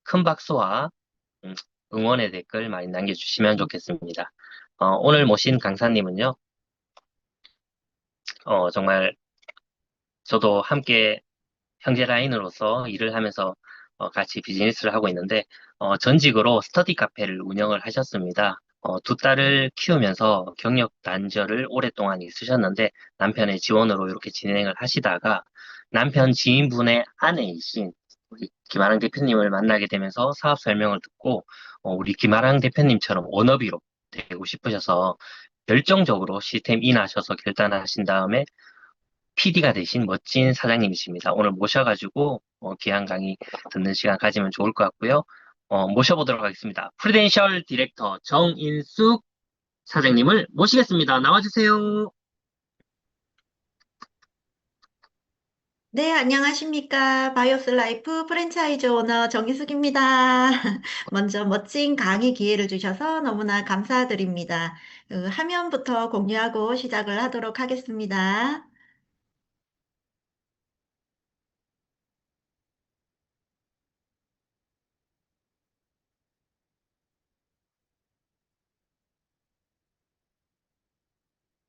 큰 박수와 음, 응원의 댓글 많이 남겨주시면 좋겠습니다. 오늘 모신 강사님은요, 정말 저도 함께 형제 라인으로서 일을 하면서 같이 비즈니스를 하고 있는데, 전직으로 스터디 카페를 운영을 하셨습니다. 두 딸을 키우면서 경력 단절을 오랫동안 있으셨는데, 남편의 지원으로 이렇게 진행을 하시다가, 남편 지인분의 아내이신 우리 김아랑 대표님을 만나게 되면서 사업 설명을 듣고, 우리 김아랑 대표님처럼 워너비로 되고 싶으셔서, 결정적으로 시스템 인하셔서 결단하신 다음에 PD가 되신 멋진 사장님이십니다. 오늘 모셔가지고 귀한 강의 듣는 시간 가지면 좋을 것 같고요. 모셔보도록 하겠습니다. 프리덴셜 디렉터 정인숙 사장님을 모시겠습니다. 나와주세요. 네, 안녕하십니까. 바이오스 라이프 프랜차이즈 오너 정희숙입니다. 먼저 멋진 강의 기회를 주셔서 너무나 감사드립니다. 화면부터 공유하고 시작을 하도록 하겠습니다.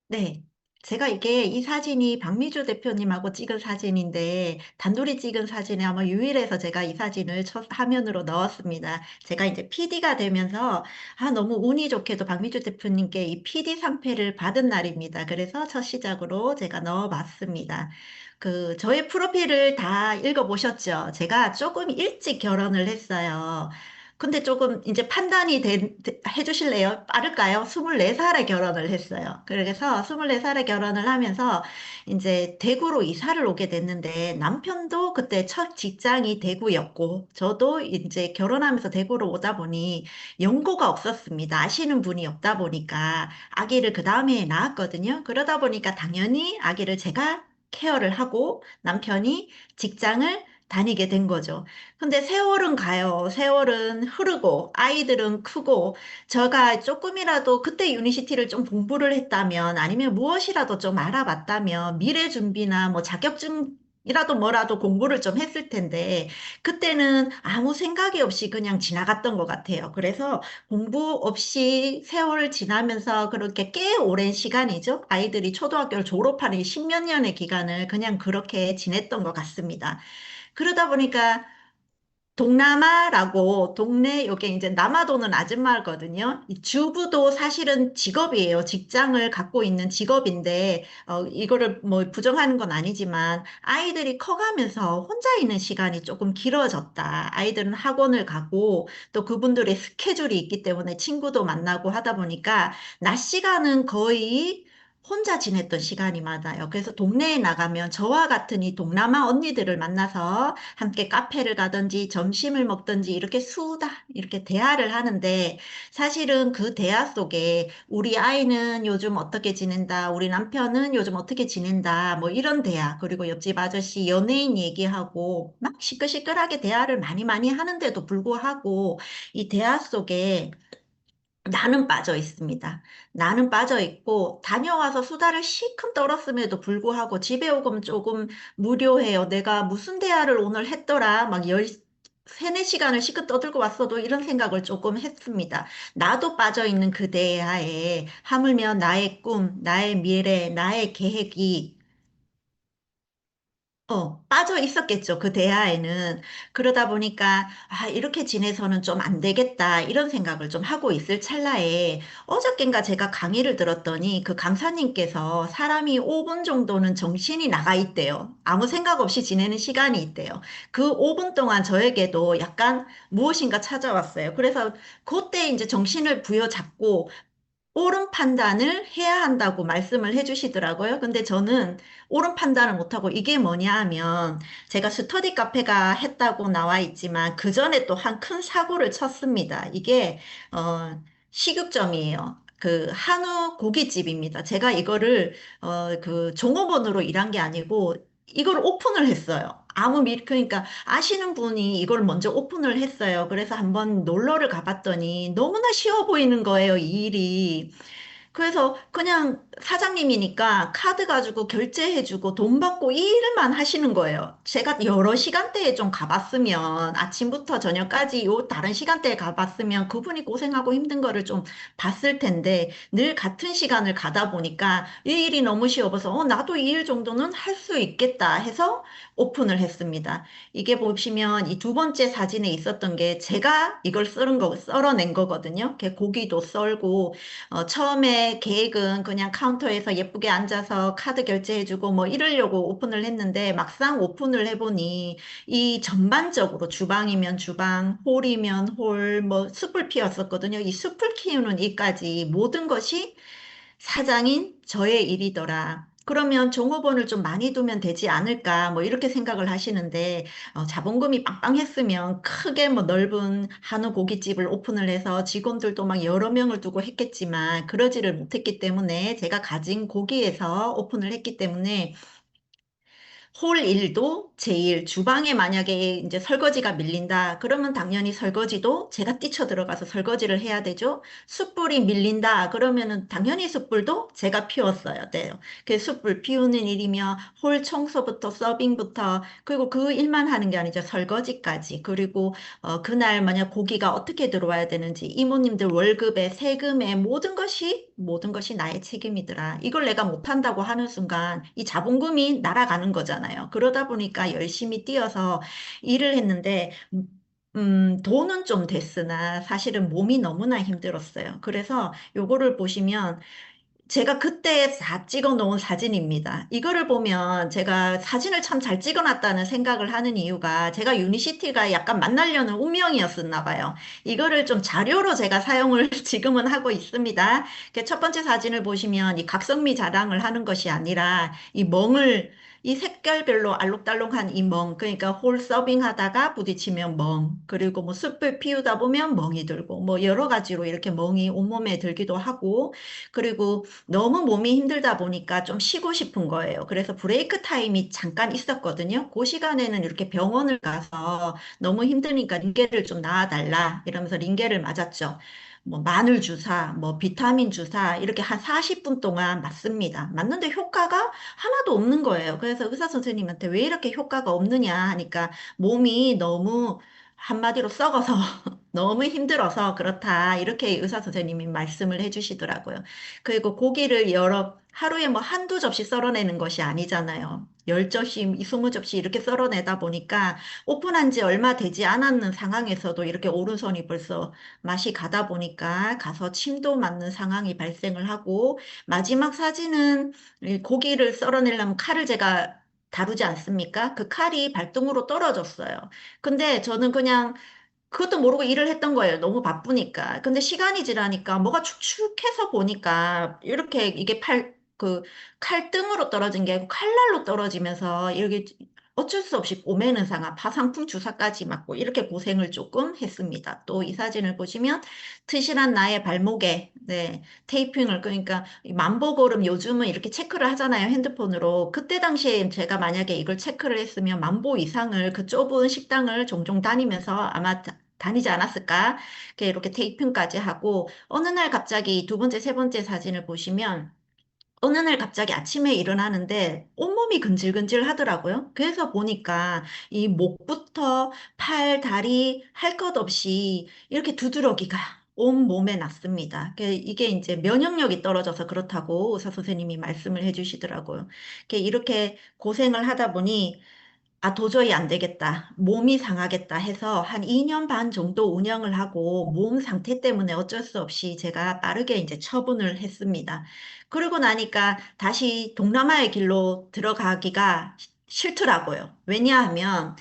네. 제가 이게 이 사진이 박미주 대표님하고 찍은 사진인데 단둘이 찍은 사진에 아마 유일해서 제가 이 사진을 첫 화면으로 넣었습니다. 제가 이제 PD가 되면서 너무 운이 좋게도 박미주 대표님께 이 PD 상패를 받은 날입니다. 그래서 첫 시작으로 제가 넣어봤습니다. 저의 프로필을 다 읽어보셨죠? 제가 조금 일찍 결혼을 했어요. 근데 조금 이제 해주실래요? 빠를까요? 24살에 결혼을 했어요. 그래서 24살에 결혼을 하면서 이제 대구로 이사를 오게 됐는데 남편도 그때 첫 직장이 대구였고 저도 이제 결혼하면서 대구로 오다 보니 연고가 없었습니다. 아시는 분이 없다 보니까 아기를 그 다음에 낳았거든요. 그러다 보니까 당연히 아기를 제가 케어를 하고 남편이 직장을 다니게 된 거죠. 근데 세월은 가요. 세월은 흐르고 아이들은 크고 제가 조금이라도 그때 유니시티를 좀 공부를 했다면 아니면 무엇이라도 좀 알아봤다면 미래 준비나 뭐 자격증이라도 뭐라도 공부를 좀 했을 텐데 그때는 아무 생각이 없이 그냥 지나갔던 것 같아요. 그래서 공부 없이 세월을 지나면서 그렇게 꽤 오랜 시간이죠. 아이들이 초등학교를 졸업하는 십몇 년의 기간을 그냥 그렇게 지냈던 것 같습니다. 그러다 보니까 동남아라고 동네 요게 이제 남아도는 아줌마거든요. 이 주부도 사실은 직업이에요. 직장을 갖고 있는 직업인데 이거를 뭐 부정하는 건 아니지만 아이들이 커가면서 혼자 있는 시간이 조금 길어졌다. 아이들은 학원을 가고 또 그분들의 스케줄이 있기 때문에 친구도 만나고 하다 보니까 낮 시간은 거의 혼자 지냈던 시간이 많아요. 그래서 동네에 나가면 저와 같은 이 동남아 언니들을 만나서 함께 카페를 가든지 점심을 먹든지 이렇게 수다 이렇게 대화를 하는데 사실은 그 대화 속에 우리 아이는 요즘 어떻게 지낸다, 우리 남편은 요즘 어떻게 지낸다, 뭐 이런 대화, 그리고 옆집 아저씨 연예인 얘기하고 막 시끌시끌하게 대화를 많이 많이 하는데도 불구하고 이 대화 속에 나는 빠져 있습니다. 나는 빠져 있고 다녀와서 수다를 실컷 떨었음에도 불구하고 집에 오면 조금 무료해요. 내가 무슨 대화를 오늘 했더라. 막 세네 시간을 실컷 떠들고 왔어도 이런 생각을 조금 했습니다. 나도 빠져 있는 그 대화에 하물며 나의 꿈, 나의 미래, 나의 계획이 빠져 있었겠죠. 그 대화에는. 그러다 보니까, 이렇게 지내서는 좀 안 되겠다. 이런 생각을 좀 하고 있을 찰나에, 어저껜가 제가 강의를 들었더니 그 강사님께서 사람이 5분 정도는 정신이 나가 있대요. 아무 생각 없이 지내는 시간이 있대요. 그 5분 동안 저에게도 약간 무엇인가 찾아왔어요. 그래서 그때 이제 정신을 부여잡고 옳은 판단을 해야 한다고 말씀을 해주시더라고요. 근데 저는 옳은 판단을 못하고 이게 뭐냐 하면 제가 스터디 카페가 했다고 나와 있지만 그 전에 또 한 큰 사고를 쳤습니다. 이게 식육점이에요. 그 한우 고깃집입니다. 제가 이거를 그 종업원으로 일한 게 아니고 이걸 오픈을 했어요. 그러니까 아시는 분이 이걸 먼저 오픈을 했어요. 그래서 한번 놀러를 가봤더니 너무나 쉬워 보이는 거예요, 이 일이. 그래서 그냥 사장님이니까 카드 가지고 결제해주고 돈 받고 이 일만 하시는 거예요. 제가 여러 시간대에 좀 가봤으면 아침부터 저녁까지 요 다른 시간대에 가봤으면 그분이 고생하고 힘든 거를 좀 봤을 텐데 늘 같은 시간을 가다 보니까 이 일이 너무 쉬워서 나도 이 일 정도는 할 수 있겠다 해서 오픈을 했습니다. 이게 보시면 이 두 번째 사진에 있었던 게 제가 이걸 썰어낸 거거든요. 이렇게 고기도 썰고 처음에 계획은 그냥 카운터에서 예쁘게 앉아서 카드 결제해주고 뭐 이러려고 오픈을 했는데 막상 오픈을 해보니 이 전반적으로 주방이면 주방, 홀이면 홀, 뭐 숯불 피웠었거든요. 이 숯불 키우는 일까지 모든 것이 사장인 저의 일이더라. 그러면 종업원을 좀 많이 두면 되지 않을까, 뭐, 이렇게 생각을 하시는데, 자본금이 빵빵했으면 크게 뭐 넓은 한우 고깃집을 오픈을 해서 직원들도 막 여러 명을 두고 했겠지만, 그러지를 못했기 때문에 제가 가진 고기에서 오픈을 했기 때문에 홀 일도 제일 주방에 만약에 이제 설거지가 밀린다. 그러면 당연히 설거지도 제가 뛰쳐 들어가서 설거지를 해야 되죠. 숯불이 밀린다. 그러면은 당연히 숯불도 제가 피웠어야 돼요. 그 숯불 피우는 일이며 홀 청소부터 서빙부터 그리고 그 일만 하는 게 아니죠. 설거지까지. 그리고 그날 만약 고기가 어떻게 들어와야 되는지 이모님들 월급에 세금에 모든 것이 나의 책임이더라. 이걸 내가 못한다고 하는 순간 이 자본금이 날아가는 거잖아요. 그러다 보니까 열심히 뛰어서 일을 했는데, 돈은 좀 됐으나 사실은 몸이 너무나 힘들었어요. 그래서 요거를 보시면 제가 그때 다 찍어 놓은 사진입니다. 이거를 보면 제가 사진을 참 잘 찍어 놨다는 생각을 하는 이유가 제가 유니시티가 약간 만나려는 운명이었었나 봐요. 이거를 좀 자료로 제가 사용을 지금은 하고 있습니다. 첫 번째 사진을 보시면 이 각선미 자랑을 하는 것이 아니라 이 색깔별로 알록달록한 이 멍, 그러니까 홀 서빙 하다가 부딪히면 멍, 그리고 뭐 숯불 피우다 보면 멍이 들고, 뭐 여러 가지로 이렇게 멍이 온몸에 들기도 하고, 그리고 너무 몸이 힘들다 보니까 좀 쉬고 싶은 거예요. 그래서 브레이크 타임이 잠깐 있었거든요. 그 시간에는 이렇게 병원을 가서 너무 힘드니까 링겔을 좀 놔달라 이러면서 링겔을 맞았죠. 뭐 마늘 주사, 뭐 비타민 주사 이렇게 한 40분 동안 맞습니다. 맞는데 효과가 하나도 없는 거예요. 그래서 의사 선생님한테 왜 이렇게 효과가 없느냐 하니까 몸이 너무 한마디로 썩어서 너무 힘들어서 그렇다. 이렇게 의사 선생님이 말씀을 해주시더라고요. 그리고 고기를 하루에 뭐 한두 접시 썰어내는 것이 아니잖아요. 10접시, 20접시 이렇게 썰어내다 보니까 오픈한 지 얼마 되지 않았는 상황에서도 이렇게 오른손이 벌써 맛이 가다 보니까 가서 침도 맞는 상황이 발생을 하고 마지막 사진은 이 고기를 썰어내려면 칼을 제가 다루지 않습니까? 그 칼이 발등으로 떨어졌어요. 근데 저는 그냥 그것도 모르고 일을 했던 거예요. 너무 바쁘니까. 근데 시간이 지나니까 뭐가 축축해서 보니까 이렇게 이게 칼등으로 떨어진 게 아니고 칼날로 떨어지면서 이렇게 어쩔 수 없이 꼬매는 상황, 파상풍 주사까지 맞고 이렇게 고생을 조금 했습니다. 또 이 사진을 보시면 트실한 나의 발목에 네, 테이핑을 그러니까 이 만보걸음 요즘은 이렇게 체크를 하잖아요. 핸드폰으로. 그때 당시에 제가 만약에 이걸 체크를 했으면 만보 이상을 그 좁은 식당을 종종 다니면서 아마 다니지 않았을까? 이렇게 테이핑까지 하고 어느 날 갑자기 두 번째, 세 번째 사진을 보시면 어느 날 갑자기 아침에 일어나는데 온몸이 근질근질 하더라고요. 그래서 보니까 이 목부터 팔, 다리 할 것 없이 이렇게 두드러기가 온 몸에 났습니다. 이게 이제 면역력이 떨어져서 그렇다고 의사 선생님이 말씀을 해주시더라고요. 이렇게 고생을 하다 보니 도저히 안 되겠다. 몸이 상하겠다 해서 한 2년 반 정도 운영을 하고 몸 상태 때문에 어쩔 수 없이 제가 빠르게 이제 처분을 했습니다. 그러고 나니까 다시 동남아의 길로 들어가기가 싫더라고요. 왜냐하면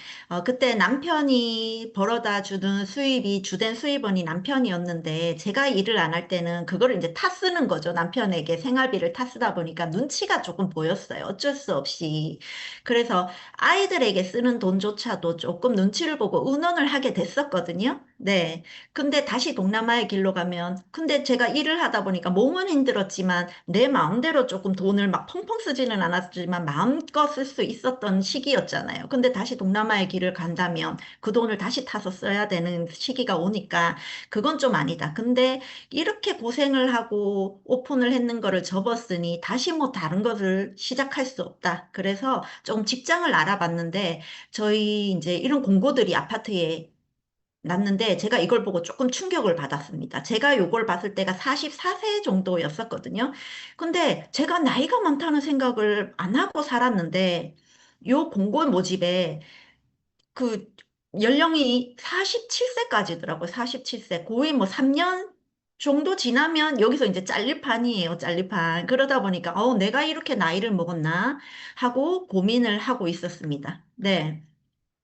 그때 남편이 벌어다 주는 수입이 주된 수입원이 남편이었는데 제가 일을 안 할 때는 그거를 이제 타 쓰는 거죠. 남편에게 생활비를 타 쓰다 보니까 눈치가 조금 보였어요. 어쩔 수 없이. 그래서 아이들에게 쓰는 돈조차도 조금 눈치를 보고 의논을 하게 됐었거든요. 네. 근데 다시 동남아의 길로 가면, 근데 제가 일을 하다 보니까 몸은 힘들었지만 내 마음대로 조금 돈을 막 펑펑 쓰지는 않았지만 마음껏 쓸 수 있었던 시기였잖아요. 되잖아요. 근데 다시 동남아의 길을 간다면 그 돈을 다시 타서 써야 되는 시기가 오니까 그건 좀 아니다. 근데 이렇게 고생을 하고 오픈을 했는 거를 접었으니 다시 뭐 다른 것을 시작할 수 없다. 그래서 조금 직장을 알아봤는데 저희 이제 이런 공고들이 아파트에 났는데 제가 이걸 보고 조금 충격을 받았습니다. 제가 요걸 봤을 때가 44세 정도였었거든요. 근데 제가 나이가 많다는 생각을 안 하고 살았는데 요 공고 모집에 그 연령이 47세까지더라고요. 47세. 거의 뭐 3년 정도 지나면 여기서 이제 잘릴판이에요. 잘릴판. 그러다 보니까 내가 이렇게 나이를 먹었나 하고 고민을 하고 있었습니다. 네.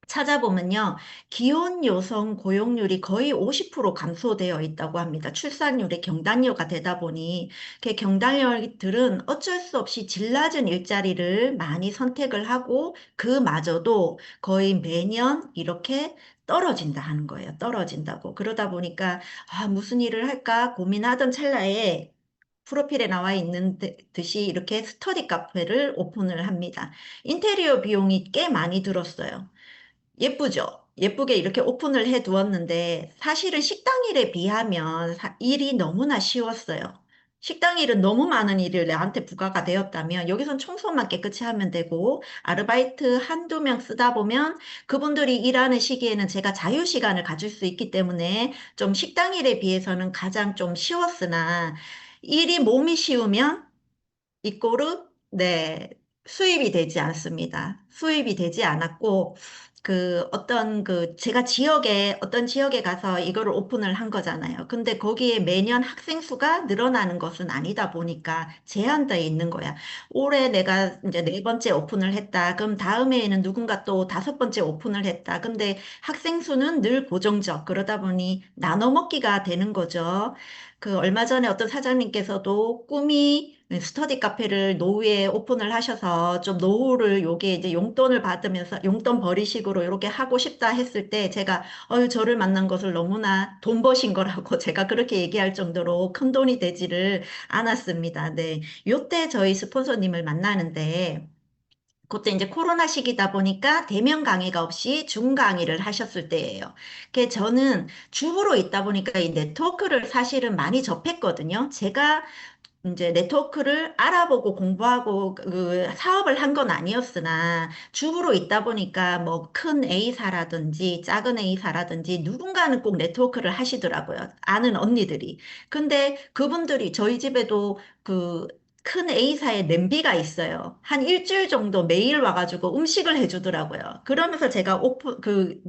찾아보면요, 기혼 여성 고용률이 거의 50% 감소되어 있다고 합니다. 출산율이 경단녀가 되다 보니, 경단녀들은 어쩔 수 없이 질 낮은 일자리를 많이 선택을 하고, 그마저도 거의 매년 이렇게 떨어진다 하는 거예요. 떨어진다고. 그러다 보니까, 무슨 일을 할까 고민하던 찰나에, 프로필에 나와 있는 듯이 이렇게 스터디 카페를 오픈을 합니다. 인테리어 비용이 꽤 많이 들었어요. 예쁘죠? 예쁘게 이렇게 오픈을 해 두었는데 사실은 식당 일에 비하면 일이 너무나 쉬웠어요. 식당 일은 너무 많은 일을 나한테 부과가 되었다면 여기선 청소만 깨끗이 하면 되고 아르바이트 한두 명 쓰다 보면 그분들이 일하는 시기에는 제가 자유 시간을 가질 수 있기 때문에 좀 식당 일에 비해서는 가장 좀 쉬웠으나 일이 몸이 쉬우면 이꼬르, 네, 수입이 되지 않습니다. 수입이 되지 않았고, 제가 어떤 지역에 가서 이거를 오픈을 한 거잖아요. 근데 거기에 매년 학생 수가 늘어나는 것은 아니다 보니까 제한되어 있는 거야. 올해 내가 이제 네 번째 오픈을 했다. 그럼 다음해에는 누군가 또 다섯 번째 오픈을 했다. 근데 학생 수는 늘 고정적. 그러다 보니 나눠 먹기가 되는 거죠. 얼마 전에 어떤 사장님께서도 꿈이 스터디 카페를 노후에 오픈을 하셔서 좀 노후를 요게 이제 용돈을 받으면서 용돈 벌이식으로 이렇게 하고 싶다 했을 때 제가 저를 만난 것을 너무나 돈 버신 거라고 제가 그렇게 얘기할 정도로 큰 돈이 되지를 않았습니다. 네. 요때 저희 스폰서님을 만나는데 그때 이제 코로나 시기다 보니까 대면 강의가 없이 줌 강의를 하셨을 때예요. 저는 주부로 있다 보니까 이 네트워크를 사실은 많이 접했거든요. 제가 이제 네트워크를 알아보고 공부하고 사업을 한 건 아니었으나 주부로 있다 보니까 뭐 큰 A사라든지 작은 A사라든지 누군가는 꼭 네트워크를 하시더라고요. 아는 언니들이. 근데 그분들이 저희 집에도 큰 A사의 냄비가 있어요. 한 일주일 정도 매일 와가지고 음식을 해주더라고요. 그러면서 제가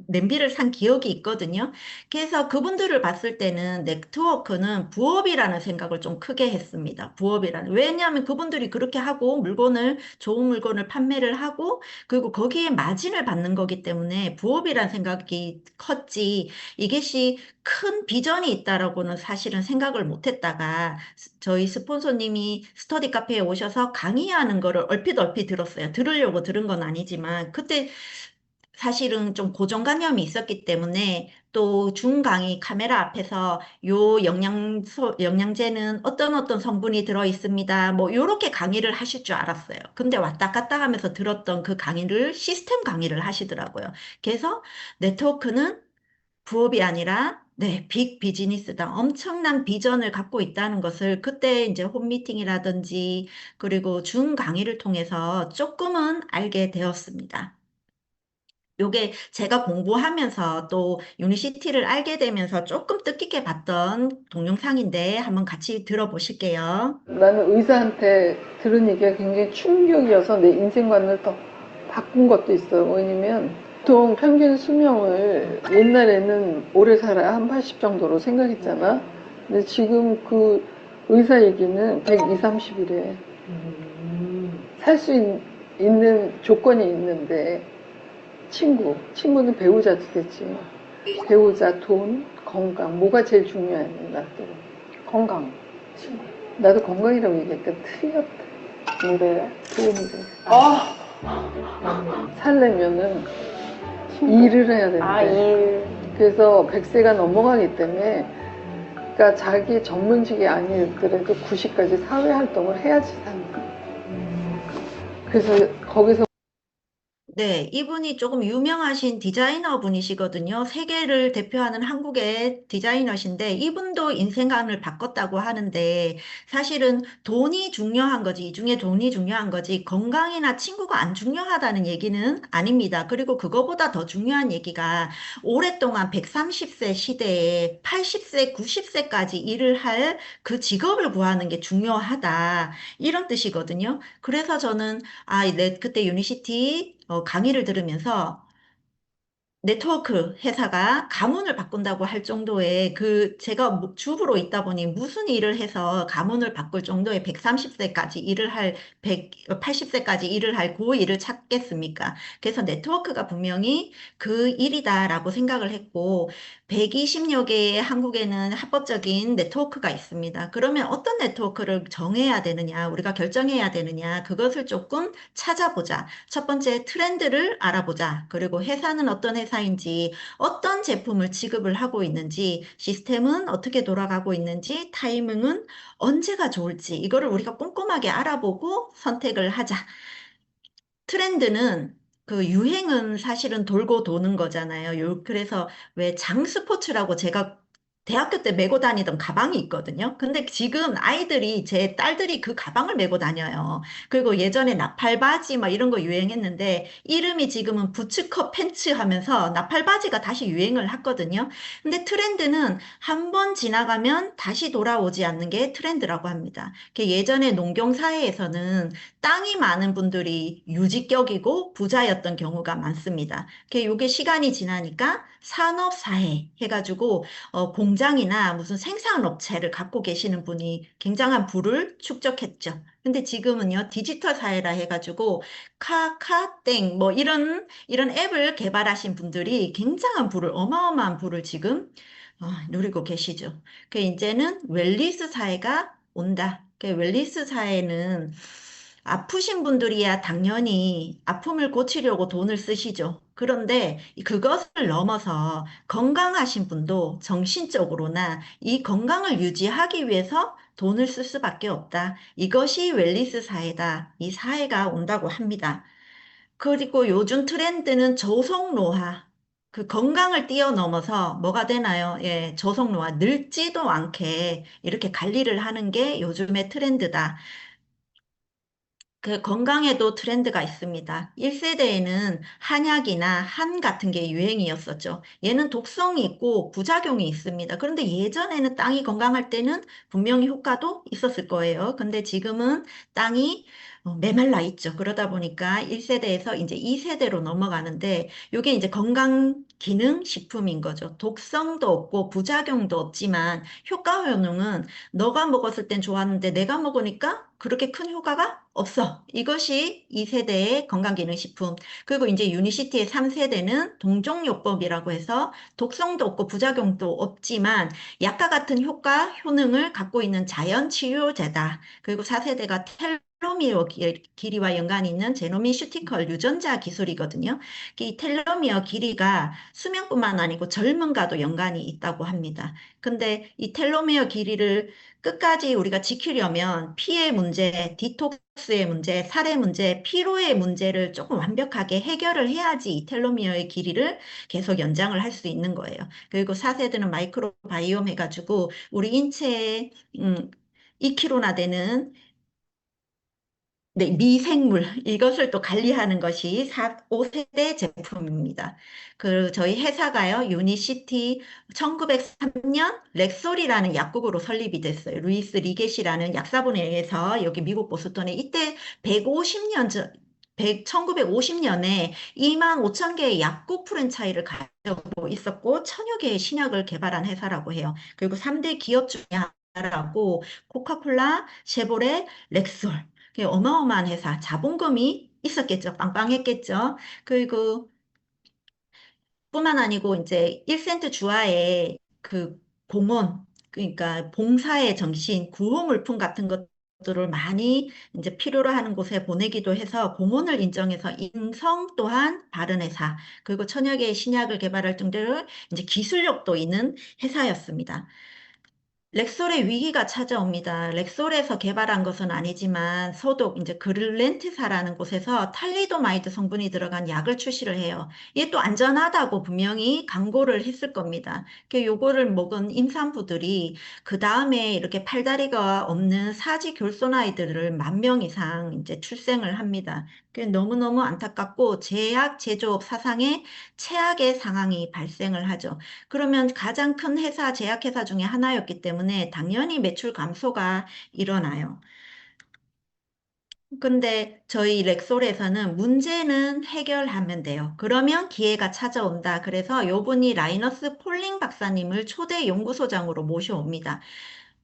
냄비를 산 기억이 있거든요. 그래서 그분들을 봤을 때는 네트워크는 부업이라는 생각을 좀 크게 했습니다. 부업이라는. 왜냐하면 그분들이 그렇게 하고 좋은 물건을 판매를 하고, 그리고 거기에 마진을 받는 거기 때문에 부업이라는 생각이 컸지, 이것이 큰 비전이 있다라고는 사실은 생각을 못 했다가, 저희 스폰서님이 스터디 카페에 오셔서 강의하는 거를 얼핏 들었어요. 들으려고 들은 건 아니지만, 그때 사실은 좀 고정관념이 있었기 때문에 또 중강의 카메라 앞에서 요 영양제는 어떤 성분이 들어 있습니다. 뭐 요렇게 강의를 하실 줄 알았어요. 근데 왔다 갔다 하면서 들었던 그 강의를 시스템 강의를 하시더라고요. 그래서 네트워크는 부업이 아니라 네, 빅 비즈니스다. 엄청난 비전을 갖고 있다는 것을 그때 이제 홈미팅이라든지 그리고 중 강의를 통해서 조금은 알게 되었습니다. 요게 제가 공부하면서 또 유니시티를 알게 되면서 조금 뜻깊게 봤던 동영상인데 한번 같이 들어보실게요. 나는 의사한테 들은 얘기가 굉장히 충격이어서 내 인생관을 더 바꾼 것도 있어요. 왜냐면 보통 평균 수명을 옛날에는 오래 살아야 한 80 정도로 생각했잖아. 근데 지금 그 의사 얘기는 120, 30이래. 살 수 있는 조건이 있는데 친구는 배우자도 되지. 배우자, 돈, 건강, 뭐가 제일 중요해, 나도. 건강. 나도 건강이라고 얘기했니까 틀렸다. 노래, 도움이래. 살려면은 일을 해야 되는데. 그래서 100세가 넘어가기 때문에, 그러니까 자기 전문직이 아니더라도 90까지 사회 활동을 해야지 사는 거야. 그래서 거기서 네, 이분이 조금 유명하신 디자이너 분이시거든요. 세계를 대표하는 한국의 디자이너신데, 이분도 인생관을 바꿨다고 하는데, 사실은 돈이 중요한 거지, 이 중에 돈이 중요한 거지, 건강이나 친구가 안 중요하다는 얘기는 아닙니다. 그리고 그거보다 더 중요한 얘기가, 오랫동안 130세 시대에 80세, 90세까지 일을 할 그 직업을 구하는 게 중요하다. 이런 뜻이거든요. 그래서 저는 그때 유니시티 강의를 들으면서 네트워크 회사가 가문을 바꾼다고 할 정도의 제가 주부로 있다 보니 무슨 일을 해서 가문을 바꿀 정도의 130세까지 일을 할, 80세까지 일을 할 그 일을 찾겠습니까? 그래서 네트워크가 분명히 그 일이다라고 생각을 했고, 120여 개의 한국에는 합법적인 네트워크가 있습니다. 그러면 어떤 네트워크를 정해야 되느냐, 우리가 결정해야 되느냐, 그것을 조금 찾아보자. 첫 번째 트렌드를 알아보자. 그리고 회사는 어떤 회사인지, 어떤 제품을 취급을 하고 있는지, 시스템은 어떻게 돌아가고 있는지, 타이밍은 언제가 좋을지, 이거를 우리가 꼼꼼하게 알아보고 선택을 하자. 트렌드는 유행은 사실은 돌고 도는 거잖아요. 그래서 왜 장스포츠라고 제가 대학교 때 메고 다니던 가방이 있거든요. 근데 지금 아이들이, 제 딸들이 그 가방을 메고 다녀요. 그리고 예전에 나팔바지 막 이런 거 유행했는데, 이름이 지금은 부츠컷 팬츠 하면서 나팔바지가 다시 유행을 했거든요. 근데 트렌드는 한 번 지나가면 다시 돌아오지 않는 게 트렌드라고 합니다. 예전에 농경사회에서는 땅이 많은 분들이 유직격이고 부자였던 경우가 많습니다. 이게 시간이 지나니까 산업사회 해가지고 공장이나 무슨 생산업체를 갖고 계시는 분이 굉장한 부를 축적했죠. 근데 지금은요, 디지털 사회라 해가지고 카카땡 뭐 이런 앱을 개발하신 분들이 굉장한 부를, 어마어마한 부를 지금 누리고 계시죠. 이제는 웰리스 사회가 온다. 웰리스 사회는 아프신 분들이야 당연히 아픔을 고치려고 돈을 쓰시죠. 그런데 그것을 넘어서 건강하신 분도 정신적으로나 이 건강을 유지하기 위해서 돈을 쓸 수밖에 없다. 이것이 웰리스 사회다. 이 사회가 온다고 합니다. 그리고 요즘 트렌드는 저속노화. 건강을 뛰어넘어서 뭐가 되나요? 예, 저속노화. 늙지도 않게 이렇게 관리를 하는 게 요즘의 트렌드다. 건강에도 트렌드가 있습니다. 1세대에는 한약이나 한 같은 게 유행이었었죠. 얘는 독성이 있고 부작용이 있습니다. 그런데 예전에는 땅이 건강할 때는 분명히 효과도 있었을 거예요. 근데 지금은 땅이 메말라 있죠. 그러다 보니까 1세대에서 이제 2세대로 넘어가는데, 이게 이제 건강 기능 식품인 거죠. 독성도 없고 부작용도 없지만 효과 효능은 너가 먹었을 땐 좋았는데 내가 먹으니까 그렇게 큰 효과가 없어. 이것이 2세대의 건강기능식품. 그리고 이제 유니시티의 3세대는 동종요법이라고 해서 독성도 없고 부작용도 없지만 약과 같은 효과, 효능을 갖고 있는 자연 치료제다. 그리고 4세대가 텔로미어 길이와 연관이 있는 제노미슈티컬 유전자 기술이거든요. 이 텔로미어 길이가 수명뿐만 아니고 젊음과도 연관이 있다고 합니다. 근데 이 텔로미어 길이를 끝까지 우리가 지키려면 피의 문제, 디톡스의 문제, 살의 문제, 피로의 문제를 조금 완벽하게 해결을 해야지 이 텔로미어의 길이를 계속 연장을 할 수 있는 거예요. 그리고 4세대는 마이크로바이옴 해가지고 우리 인체에 2kg나 되는 네, 미생물, 이것을 또 관리하는 것이 5세대 제품입니다. 저희 회사가요, 유니시티 1903년 렉솔이라는 약국으로 설립이 됐어요. 루이스 리겟이라는 약사분에 의해서 여기 미국 보스턴에 이때 150년 전, 1950년에 2만 5천 개의 약국 프랜차이를 가지고 있었고, 천여 개의 신약을 개발한 회사라고 해요. 그리고 3대 기업 중에 하나라고 코카콜라, 쉐보레, 렉솔. 어마어마한 회사, 자본금이 있었겠죠. 빵빵했겠죠. 그리고 뿐만 아니고 이제 1센트 주하에 공헌, 그러니까 봉사의 정신, 구호 물품 같은 것들을 많이 이제 필요로 하는 곳에 보내기도 해서 공헌을 인정해서 인성 또한 바른 회사, 그리고 천여 개의 신약을 개발할 정도로 이제 기술력도 있는 회사였습니다. 렉솔의 위기가 찾아옵니다. 렉솔에서 개발한 것은 아니지만 소독, 이제 그릴렌티사라는 곳에서 탈리도마이드 성분이 들어간 약을 출시를 해요. 이게 또 안전하다고 분명히 광고를 했을 겁니다. 요거를 먹은 임산부들이 그 다음에 이렇게 팔다리가 없는 사지 결손 아이들을 10,000명 이상 이제 출생을 합니다. 그게 너무너무 안타깝고 제약 제조업 사상에 최악의 상황이 발생을 하죠. 그러면 가장 큰 회사, 제약회사 중에 하나였기 때문에 당연히 매출 감소가 일어나요. 근데 저희 렉솔에서는 문제는 해결하면 돼요. 그러면 기회가 찾아온다. 그래서 요분이 라이너스 폴링 박사님을 초대 연구소장으로 모셔옵니다.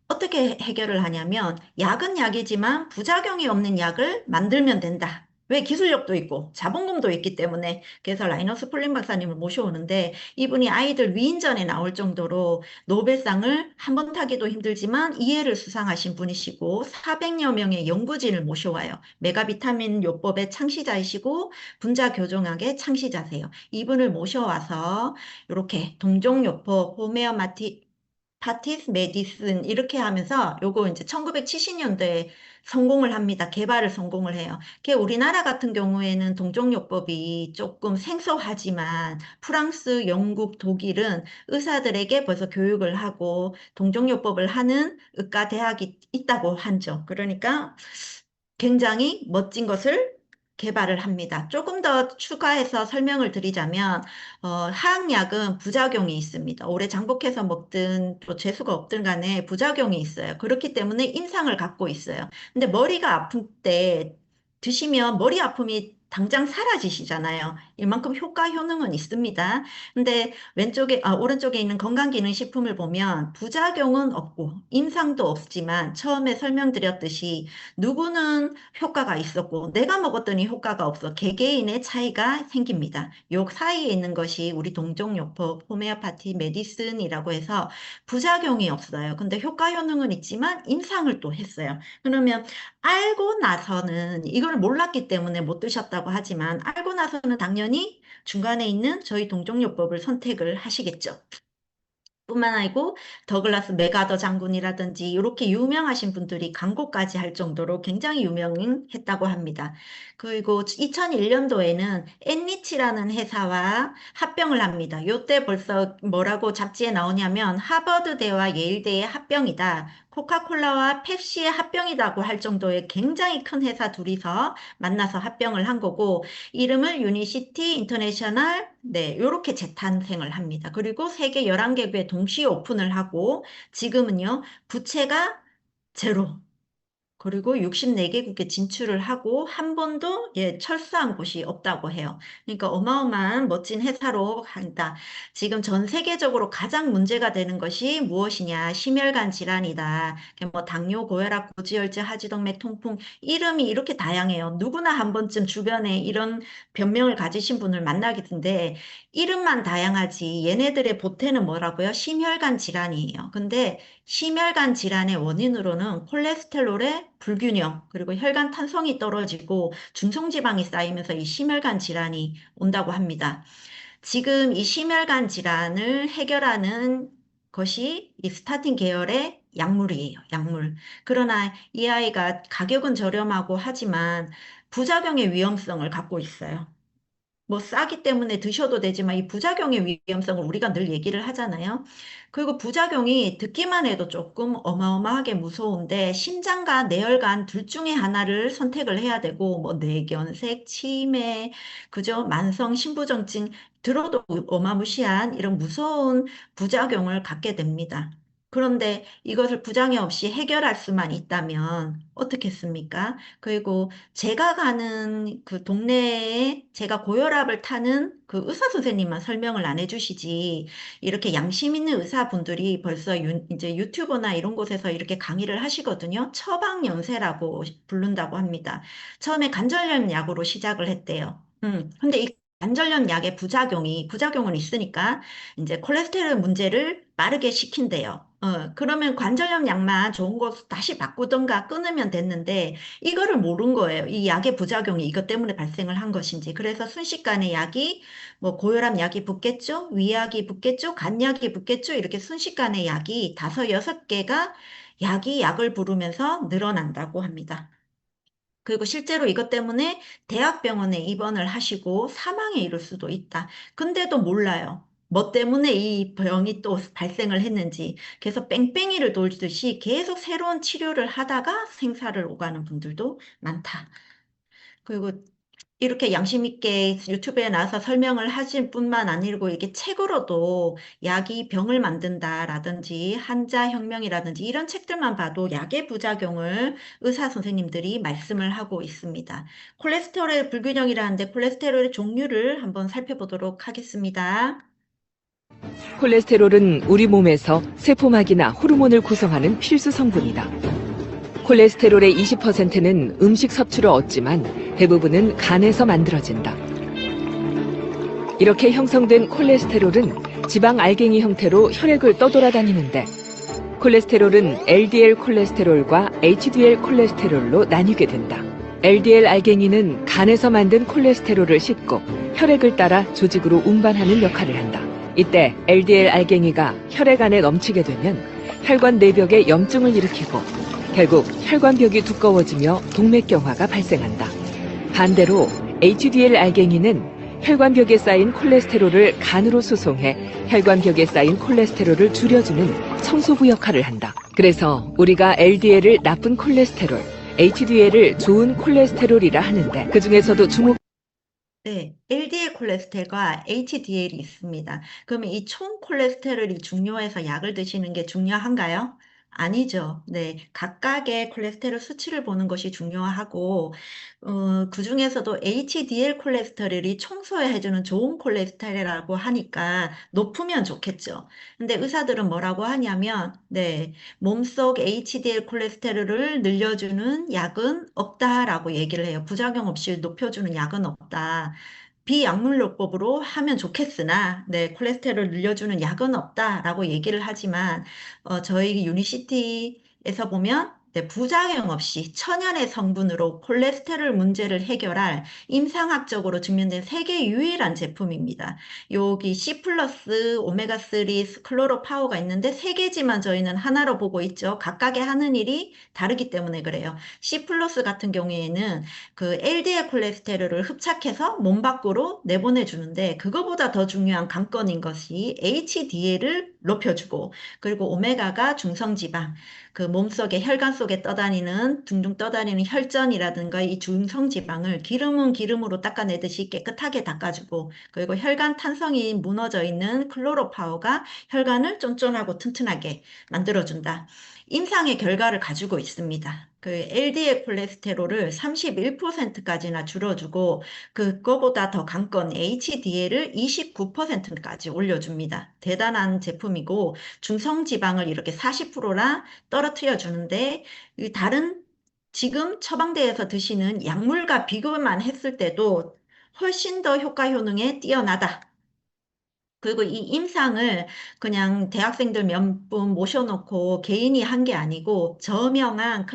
어떻게 해결을 하냐면 약은 약이지만 부작용이 없는 약을 만들면 된다. 왜 기술력도 있고 자본금도 있기 때문에 그래서 라이너스 폴린 박사님을 모셔오는데 이분이 아이들 위인전에 나올 정도로 노벨상을 한 번 타기도 힘들지만 2회를 수상하신 분이시고 400여 명의 연구진을 모셔와요. 메가비타민 요법의 창시자이시고 분자 교정학의 창시자세요. 이분을 모셔와서 이렇게 동종요법, 호메오마티 파티스 메디슨 이렇게 하면서 요거 이제 1970년도에 성공을 합니다. 개발을 성공을 해요. 우리나라 같은 경우에는 동종요법이 조금 생소하지만 프랑스, 영국, 독일은 의사들에게 벌써 교육을 하고 동종요법을 하는 의과 대학이 있다고 하죠. 그러니까 굉장히 멋진 것을 개발을 합니다. 조금 더 추가해서 설명을 드리자면 하악약은 부작용이 있습니다. 오래 장복해서 먹든 또 재수가 없든 간에 부작용이 있어요. 그렇기 때문에 임상을 갖고 있어요. 근데 머리가 아플 때 드시면 머리 아픔이 당장 사라지시잖아요. 이만큼 효과 효능은 있습니다. 근데 오른쪽에 있는 건강기능식품을 보면 부작용은 없고 임상도 없지만 처음에 설명드렸듯이 누구는 효과가 있었고 내가 먹었더니 효과가 없어. 개개인의 차이가 생깁니다. 요 사이에 있는 것이 우리 동종요법, 호메오파티, 메디슨이라고 해서 부작용이 없어요. 근데 효과 효능은 있지만 임상을 또 했어요. 그러면 알고 나서는 이걸 몰랐기 때문에 못 드셨다고 하지만 알고 나서는 당연히 중간에 있는 저희 동종요법을 선택을 하시겠죠. 뿐만 아니고 더글라스 맥아더 장군이라든지 이렇게 유명하신 분들이 광고까지 할 정도로 굉장히 유명했다고 합니다. 그리고 2001년도에는 앤리치라는 회사와 합병을 합니다. 요때 벌써 뭐라고 잡지에 나오냐면 하버드대와 예일대의 합병이다. 코카콜라와 펩시의 합병이라고 할 정도의 굉장히 큰 회사 둘이서 만나서 합병을 한 거고 이름을 유니시티 인터내셔널 네, 요렇게 재탄생을 합니다. 그리고 세계 11개국에 동시에 오픈을 하고 지금은요, 부채가 제로. 그리고 64개국에 진출을 하고 한 번도 철수한 곳이 없다고 해요. 그러니까 어마어마한 멋진 회사로 간다. 지금 전 세계적으로 가장 문제가 되는 것이 무엇이냐? 심혈관 질환이다. 뭐 당뇨, 고혈압, 고지혈증, 하지동맥, 통풍 이름이 이렇게 다양해요. 누구나 한 번쯤 주변에 이런 변명을 가지신 분을 만나겠는데 이름만 다양하지 얘네들의 보태는 뭐라고요? 심혈관 질환이에요. 근데 심혈관 질환의 원인으로는 콜레스테롤의 불균형, 그리고 혈관 탄성이 떨어지고 중성지방이 쌓이면서 이 심혈관 질환이 온다고 합니다. 지금 이 심혈관 질환을 해결하는 것이 이 스타틴 계열의 약물이에요, 약물. 그러나 이 아이가 가격은 저렴하고 하지만 부작용의 위험성을 갖고 있어요. 뭐 싸기 때문에 드셔도 되지만 이 부작용의 위험성을 우리가 늘 얘기를 하잖아요. 그리고 부작용이 듣기만 해도 조금 어마어마하게 무서운데 심장과 뇌혈관 둘 중에 하나를 선택을 해야 되고 뭐 뇌견색, 치매, 그죠? 만성 신부전증 들어도 어마무시한 이런 무서운 부작용을 갖게 됩니다. 그런데 이것을 부장애 없이 해결할 수만 있다면 어떻겠습니까? 그리고 제가 가는 그 동네에 제가 고혈압을 타는 그 의사 선생님만 설명을 안 해주시지 이렇게 양심 있는 의사분들이 벌써 이제 유튜버나 이런 곳에서 이렇게 강의를 하시거든요. 처방연세라고 부른다고 합니다. 처음에 관절염 약으로 시작을 했대요. 근데 이 관절염 약의 부작용은 있으니까 이제 콜레스테롤 문제를 빠르게 시킨대요. 그러면 관절염 약만 좋은 거 다시 바꾸던가 끊으면 됐는데 이거를 모른 거예요. 이 약의 부작용이 이것 때문에 발생을 한 것인지. 그래서 순식간에 약이 뭐 고혈압 약이 붙겠죠, 위약이 붙겠죠, 간약이 붙겠죠. 이렇게 순식간에 약이 다섯 여섯 개가 약이 약을 부르면서 늘어난다고 합니다. 그리고 실제로 이것 때문에 대학병원에 입원을 하시고 사망에 이를 수도 있다. 근데도 몰라요. 뭐 때문에 이 병이 또 발생을 했는지. 그래서 뺑뺑이를 돌듯이 계속 새로운 치료를 하다가 생사를 오가는 분들도 많다. 그리고 이렇게 양심 있게 유튜브에 나와서 설명을 하실 뿐만 아니고 이게 책으로도 약이 병을 만든다라든지 한자혁명이라든지 이런 책들만 봐도 약의 부작용을 의사 선생님들이 말씀을 하고 있습니다. 콜레스테롤 불균형이라는데 콜레스테롤의 종류를 한번 살펴보도록 하겠습니다. 콜레스테롤은 우리 몸에서 세포막이나 호르몬을 구성하는 필수 성분이다. 콜레스테롤의 20%는 음식 섭취로 얻지만 대부분은 간에서 만들어진다. 이렇게 형성된 콜레스테롤은 지방 알갱이 형태로 혈액을 떠돌아다니는데 콜레스테롤은 LDL 콜레스테롤과 HDL 콜레스테롤로 나뉘게 된다. LDL 알갱이는 간에서 만든 콜레스테롤을 싣고 혈액을 따라 조직으로 운반하는 역할을 한다. 이때 LDL 알갱이가 혈액 안에 넘치게 되면 혈관 내벽에 염증을 일으키고 결국 혈관벽이 두꺼워지며 동맥경화가 발생한다. 반대로 HDL 알갱이는 혈관벽에 쌓인 콜레스테롤을 간으로 수송해 혈관벽에 쌓인 콜레스테롤을 줄여주는 청소부 역할을 한다. 그래서 우리가 LDL을 나쁜 콜레스테롤, HDL을 좋은 콜레스테롤이라 하는데 그 중에서도 네, LDL 콜레스테롤과 HDL이 있습니다. 그러면 이 총 콜레스테롤이 중요해서 약을 드시는 게 중요한가요? 아니죠. 네, 각각의 콜레스테롤 수치를 보는 것이 중요하고, 그 중에서도 HDL 콜레스테롤이 청소해주는 좋은 콜레스테롤이라고 하니까 높으면 좋겠죠. 근데 의사들은 뭐라고 하냐면, 네, 몸속 HDL 콜레스테롤을 늘려주는 약은 없다라고 얘기를 해요. 부작용 없이 높여주는 약은 없다. 비약물요법으로 하면 좋겠으나, 네, 콜레스테롤 늘려주는 약은 없다라고 얘기를 하지만, 저희 유니시티에서 보면, 네, 부작용 없이 천연의 성분으로 콜레스테롤 문제를 해결할 임상학적으로 증명된 세계 유일한 제품입니다. 여기 C 플러스 오메가3 클로로파워가 있는데 세 개지만 저희는 하나로 보고 있죠. 각각의 하는 일이 다르기 때문에 그래요. C 플러스 같은 경우에는 그 LDL 콜레스테롤을 흡착해서 몸 밖으로 내보내주는데 그거보다 더 중요한 관건인 것이 HDL을 높여주고 그리고 오메가가 중성지방, 그 몸속에 혈관 속에 떠다니는 둥둥 떠다니는 혈전이라든가 이 중성지방을 기름은 기름으로 닦아내듯이 깨끗하게 닦아주고 그리고 혈관 탄성이 무너져 있는 클로로파워가 혈관을 쫀쫀하고 튼튼하게 만들어준다. 임상의 결과를 가지고 있습니다. 그 LDL 콜레스테롤을 31%까지나 줄여주고 그거보다 더 강건 HDL을 29%까지 올려줍니다. 대단한 제품이고 중성지방을 이렇게 40%나 떨어뜨려 주는데 다른 지금 처방대에서 드시는 약물과 비교만 했을 때도 훨씬 더 효과 효능에 뛰어나다. 그리고 이 임상을 그냥 대학생들 몇 분 모셔놓고 개인이 한 게 아니고 저명한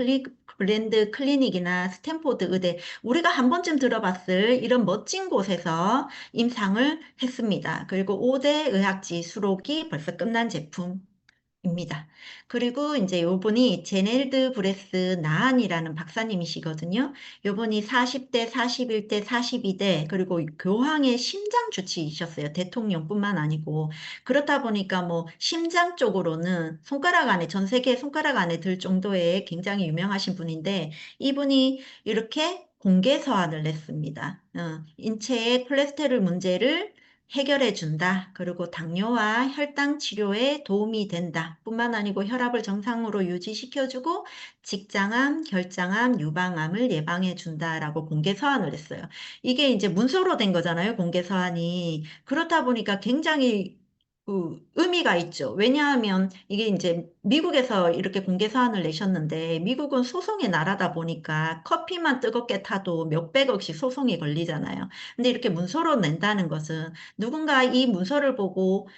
브랜드 클리닉이나 스탠포드 의대, 우리가 한 번쯤 들어봤을 이런 멋진 곳에서 임상을 했습니다. 그리고 5대 의학지 수록이 벌써 끝난 제품. 입니다. 그리고 이제 요분이 제넬드 브레스 나한이라는 박사님이시거든요. 요분이 40대, 41대, 42대 그리고 교황의 심장 주치이셨어요. 대통령뿐만 아니고 그렇다 보니까 뭐 심장 쪽으로는 손가락 안에 전 세계 손가락 안에 들 정도의 굉장히 유명하신 분인데 이분이 이렇게 공개 서한을 냈습니다. 인체의 콜레스테롤 문제를 해결해 준다. 그리고 당뇨와 혈당 치료에 도움이 된다. 뿐만 아니고 혈압을 정상으로 유지시켜주고 직장암, 결장암, 유방암을 예방해 준다라고 공개 서한을 했어요. 이게 이제 문서로 된 거잖아요. 공개 서한이. 그렇다 보니까 굉장히 그 의미가 있죠. 왜냐하면 이게 이제 미국에서 이렇게 공개 사안을 내셨는데 미국은 소송의 나라다 보니까 커피만 뜨겁게 타도 몇백억씩 소송이 걸리잖아요. 근데 이렇게 문서로 낸다는 것은 누군가 이 문서를 보고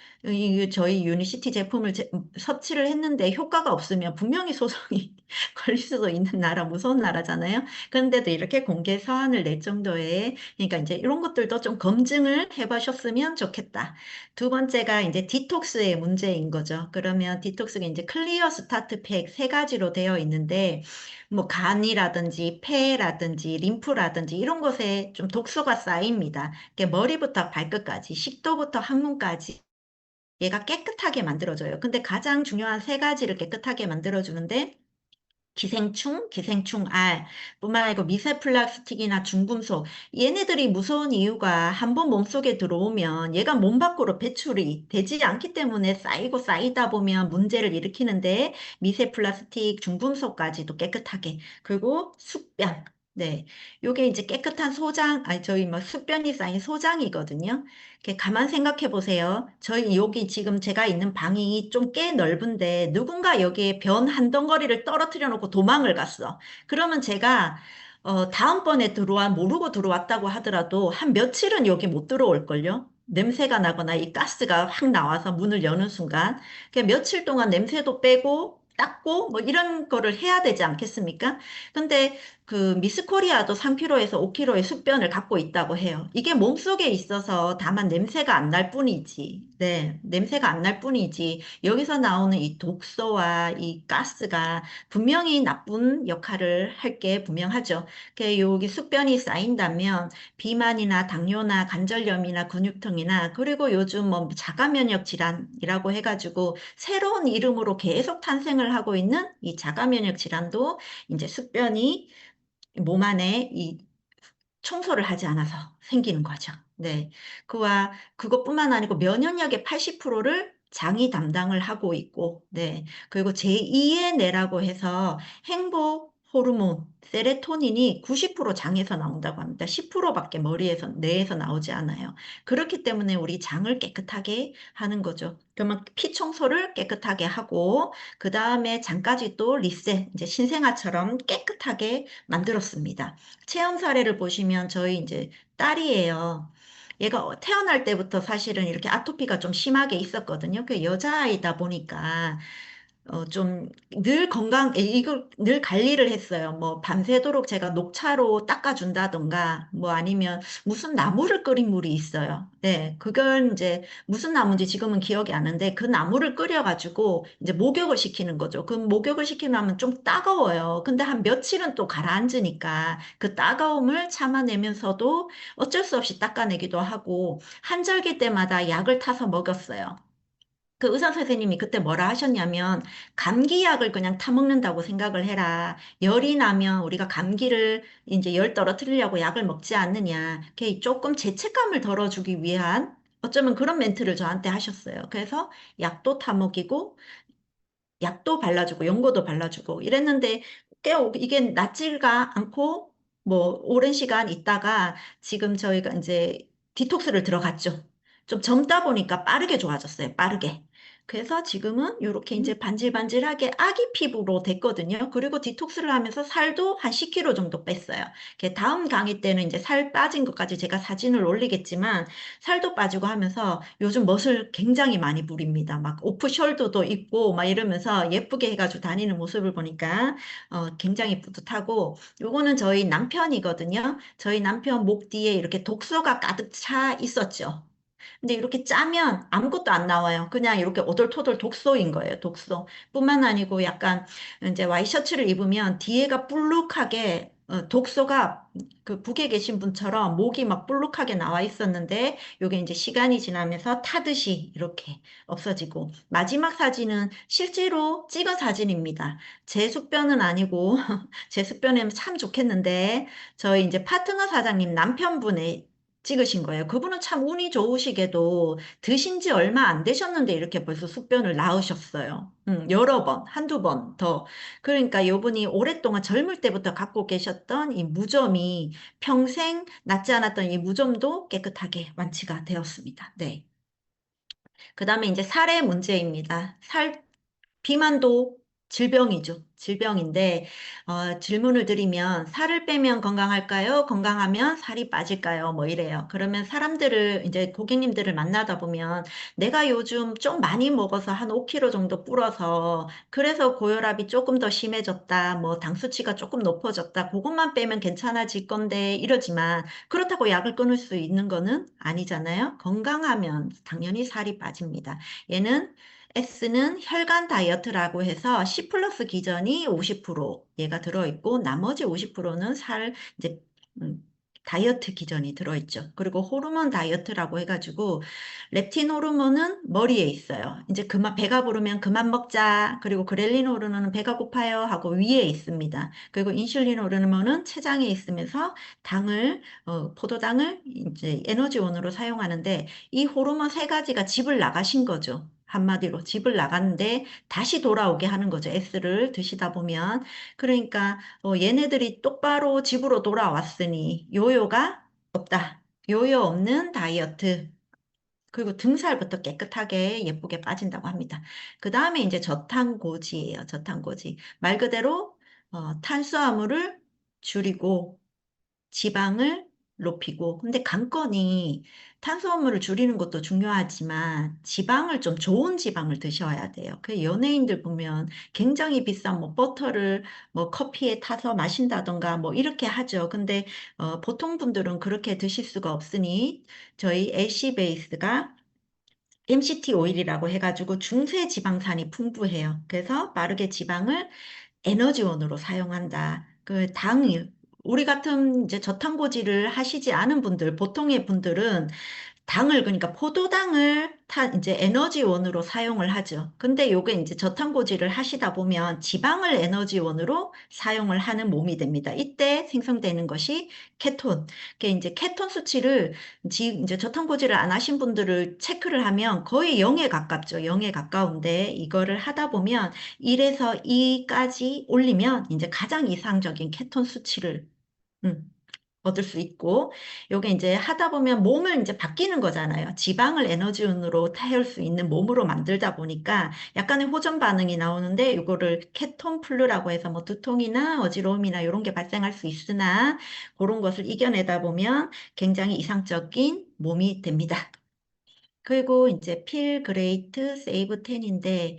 저희 유니시티 제품을 섭취를 했는데 효과가 없으면 분명히 소송이 걸릴 수도 있는 나라, 무서운 나라잖아요. 그런데도 이렇게 공개 사안을 낼 정도의 그러니까 이제 이런 것들도 좀 검증을 해보셨으면 좋겠다. 두 번째가 이제 디톡스의 문제인 거죠. 그러면 디톡스가 이제 클리어 스타트 팩 세 가지로 되어 있는데, 뭐 간이라든지 폐라든지 림프라든지 이런 곳에 좀 독소가 쌓입니다. 머리부터 발끝까지, 식도부터 항문까지 얘가 깨끗하게 만들어줘요. 근데 가장 중요한 세 가지를 깨끗하게 만들어주는데, 기생충, 기생충알, 뿐만 아니고 미세 플라스틱이나 중금속, 얘네들이 무서운 이유가 한번 몸속에 들어오면 얘가 몸 밖으로 배출이 되지 않기 때문에 쌓이고 쌓이다 보면 문제를 일으키는데 미세 플라스틱, 중금속까지도 깨끗하게, 그리고 숙변. 네. 요게 이제 깨끗한 소장, 아니, 저희 뭐 숙변이 쌓인 소장이거든요. 이렇게 가만 생각해 보세요. 저희 여기 지금 제가 있는 방이 좀 꽤 넓은데 누군가 여기에 변 한 덩어리를 떨어뜨려 놓고 도망을 갔어. 그러면 제가 다음번에 모르고 들어왔다고 하더라도 한 며칠은 여기 못 들어올걸요? 냄새가 나거나 이 가스가 확 나와서 문을 여는 순간. 며칠 동안 냄새도 빼고 닦고 뭐 이런 거를 해야 되지 않겠습니까? 근데 그 미스 코리아도 3kg에서 5kg의 숙변을 갖고 있다고 해요. 이게 몸속에 있어서 다만 냄새가 안 날 뿐이지. 네, 냄새가 안 날 뿐이지. 여기서 나오는 이 독소와 이 가스가 분명히 나쁜 역할을 할 게 분명하죠. 여기 숙변이 쌓인다면 비만이나 당뇨나 관절염이나 근육통이나 그리고 요즘 뭐 자가 면역 질환이라고 해가지고 새로운 이름으로 계속 탄생을 하고 있는 이 자가 면역 질환도 이제 숙변이 몸 안에 이 청소를 하지 않아서 생기는 거죠. 네. 그것뿐만 아니고 면역력의 80%를 장이 담당을 하고 있고, 네. 그리고 제2의 뇌라고 해서 행복 호르몬, 세레토닌이 90% 장에서 나온다고 합니다. 10%밖에 뇌에서 나오지 않아요. 그렇기 때문에 우리 장을 깨끗하게 하는 거죠. 그러면 피 청소를 깨끗하게 하고, 그 다음에 장까지 또 리셋, 이제 신생아처럼 깨끗하게 만들었습니다. 체험 사례를 보시면 저희 이제 딸이에요. 얘가 태어날 때부터 사실은 이렇게 아토피가 좀 심하게 있었거든요. 그 여자아이다 보니까 좀 늘 이걸 늘 관리를 했어요. 뭐 밤새도록 제가 녹차로 닦아준다던가 뭐 아니면 무슨 나무를 끓인 물이 있어요. 네, 그건 이제 무슨 나무인지 지금은 기억이 안 나는데 그 나무를 끓여가지고 이제 목욕을 시키는 거죠. 그 목욕을 시키면 좀 따가워요. 근데 한 며칠은 또 가라앉으니까 그 따가움을 참아내면서도 어쩔 수 없이 닦아내기도 하고 한절기 때마다 약을 타서 먹였어요. 그 의사 선생님이 그때 뭐라 하셨냐면 감기약을 그냥 타먹는다고 생각을 해라. 열이 나면 우리가 감기를 이제 열 떨어뜨리려고 약을 먹지 않느냐. 이렇게 조금 죄책감을 덜어주기 위한 어쩌면 그런 멘트를 저한테 하셨어요. 그래서 약도 타먹이고 약도 발라주고 연고도 발라주고 이랬는데 이게 낫지가 않고 뭐 오랜 시간 있다가 지금 저희가 이제 디톡스를 들어갔죠. 좀 젊다 보니까 빠르게 좋아졌어요. 빠르게. 그래서 지금은 이렇게 이제 반질반질하게 아기 피부로 됐거든요. 그리고 디톡스를 하면서 살도 한 10kg 정도 뺐어요. 다음 강의 때는 이제 살 빠진 것까지 제가 사진을 올리겠지만 살도 빠지고 하면서 요즘 멋을 굉장히 많이 부립니다. 막 오프숄더도 입고 막 이러면서 예쁘게 해가지고 다니는 모습을 보니까 굉장히 뿌듯하고 요거는 저희 남편이거든요. 저희 남편 목 뒤에 이렇게 독소가 가득 차 있었죠. 근데 이렇게 짜면 아무것도 안 나와요. 그냥 이렇게 오돌토돌 독소인 거예요. 독소. 뿐만 아니고 약간 이제 와이셔츠를 입으면 뒤에가 볼록하게 독소가 그 북에 계신 분처럼 목이 막 볼록하게 나와 있었는데 요게 이제 시간이 지나면서 타듯이 이렇게 없어지고 마지막 사진은 실제로 찍은 사진입니다. 제 숙변은 아니고 제 숙변이면 참 좋겠는데 저희 이제 파트너 사장님 남편분의 찍으신 거예요. 그분은 참 운이 좋으시게도 드신 지 얼마 안 되셨는데 이렇게 벌써 숙변을 낳으셨어요. 여러 번, 한두 번 더. 그러니까 이분이 오랫동안 젊을 때부터 갖고 계셨던 이 무좀이 평생 낫지 않았던 이 무좀도 깨끗하게 완치가 되었습니다. 네. 그 다음에 이제 살의 문제입니다. 비만도 질병이죠. 질병인데, 질문을 드리면, 살을 빼면 건강할까요? 건강하면 살이 빠질까요? 뭐 이래요. 그러면 이제 고객님들을 만나다 보면, 내가 요즘 좀 많이 먹어서 한 5kg 정도 불어서, 그래서 고혈압이 조금 더 심해졌다, 뭐 당 수치가 조금 높아졌다, 그것만 빼면 괜찮아질 건데, 이러지만, 그렇다고 약을 끊을 수 있는 거는 아니잖아요. 건강하면 당연히 살이 빠집니다. 얘는 S는 혈관 다이어트라고 해서 C 플러스 기전이 50% 얘가 들어있고 나머지 50%는 이제, 음, 다이어트 기전이 들어있죠. 그리고 호르몬 다이어트라고 해가지고 렙틴 호르몬은 머리에 있어요. 이제 배가 부르면 그만 먹자. 그리고 그렐린 호르몬은 배가 고파요 하고 위에 있습니다. 그리고 인슐린 호르몬은 췌장에 있으면서 포도당을 이제 에너지원으로 사용하는데 이 호르몬 세 가지가 집을 나가신 거죠. 한마디로 집을 나갔는데 다시 돌아오게 하는 거죠. S를 드시다 보면. 그러니까 얘네들이 똑바로 집으로 돌아왔으니 요요가 없다. 요요 없는 다이어트. 그리고 등살부터 깨끗하게 예쁘게 빠진다고 합니다. 그 다음에 이제 저탄고지예요. 저탄고지. 말 그대로 탄수화물을 줄이고 지방을 높이고, 근데 관건이 탄수화물을 줄이는 것도 중요하지만 지방을 좀 좋은 지방을 드셔야 돼요. 그 연예인들 보면 굉장히 비싼 뭐 버터를 뭐 커피에 타서 마신다던가 뭐 이렇게 하죠. 근데 보통 분들은 그렇게 드실 수가 없으니 저희 LC 베이스가 MCT 오일이라고 해가지고 중세 지방산이 풍부해요. 그래서 빠르게 지방을 에너지원으로 사용한다. 우리 같은 이제 저탄고지를 하시지 않은 분들, 보통의 분들은 그러니까 포도당을 이제 에너지원으로 사용을 하죠. 근데 요게 이제 저탄고지를 하시다 보면 지방을 에너지원으로 사용을 하는 몸이 됩니다. 이때 생성되는 것이 케톤. 그 이제 케톤 수치를 이제 저탄고지를 안 하신 분들을 체크를 하면 거의 0에 가깝죠. 0에 가까운데 이거를 하다 보면 1에서 2까지 올리면 이제 가장 이상적인 케톤 수치를 음, 얻을 수 있고, 요게 이제 하다 보면 몸을 이제 바뀌는 거잖아요. 지방을 에너지원으로 태울 수 있는 몸으로 만들다 보니까 약간의 호전 반응이 나오는데, 요거를 케톤플루라고 해서 뭐 두통이나 어지러움이나 이런 게 발생할 수 있으나, 그런 것을 이겨내다 보면 굉장히 이상적인 몸이 됩니다. 그리고 이제 필그레이트 세이브 10인데,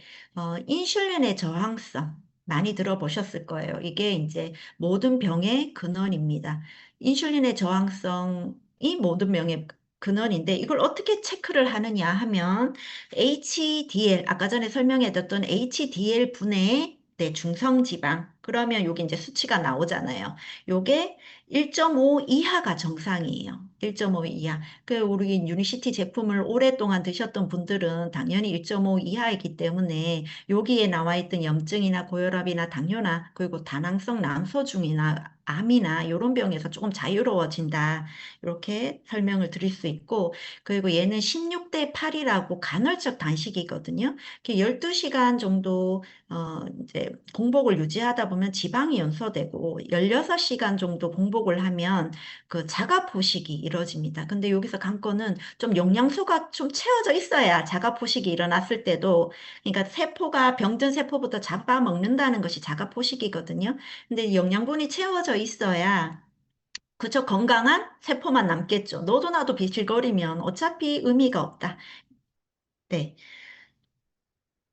인슐린의 저항성 많이 들어보셨을 거예요. 이게 이제 모든 병의 근원입니다. 인슐린의 저항성이 모든 병의 근원인데, 이걸 어떻게 체크를 하느냐 하면, HDL, 아까 전에 설명해드렸던 HDL 분의 중성지방. 그러면 여기 이제 수치가 나오잖아요. 요게 1.5 이하가 정상이에요. 1.5 이하. 우리 유니시티 제품을 오랫동안 드셨던 분들은 당연히 1.5 이하이기 때문에 여기에 나와 있던 염증이나 고혈압이나 당뇨나 그리고 다낭성 난소중이나 암이나 이런 병에서 조금 자유로워진다. 이렇게 설명을 드릴 수 있고, 그리고 얘는 16대 8이라고 간헐적 단식이거든요. 12시간 정도 이제 공복을 유지하다 보면 지방이 연소되고 16시간 정도 공복을 하면 그 자가 포식이 이루어집니다. 근데 여기서 관건은 좀 영양소가 좀 채워져 있어야 자가 포식이 일어났을 때도, 그러니까 병든 세포부터 잡아먹는다는 것이 자가 포식이거든요. 근데 영양분이 채워져 있어야 그저 건강한 세포만 남겠죠. 너도 나도 비실거리면 어차피 의미가 없다. 네.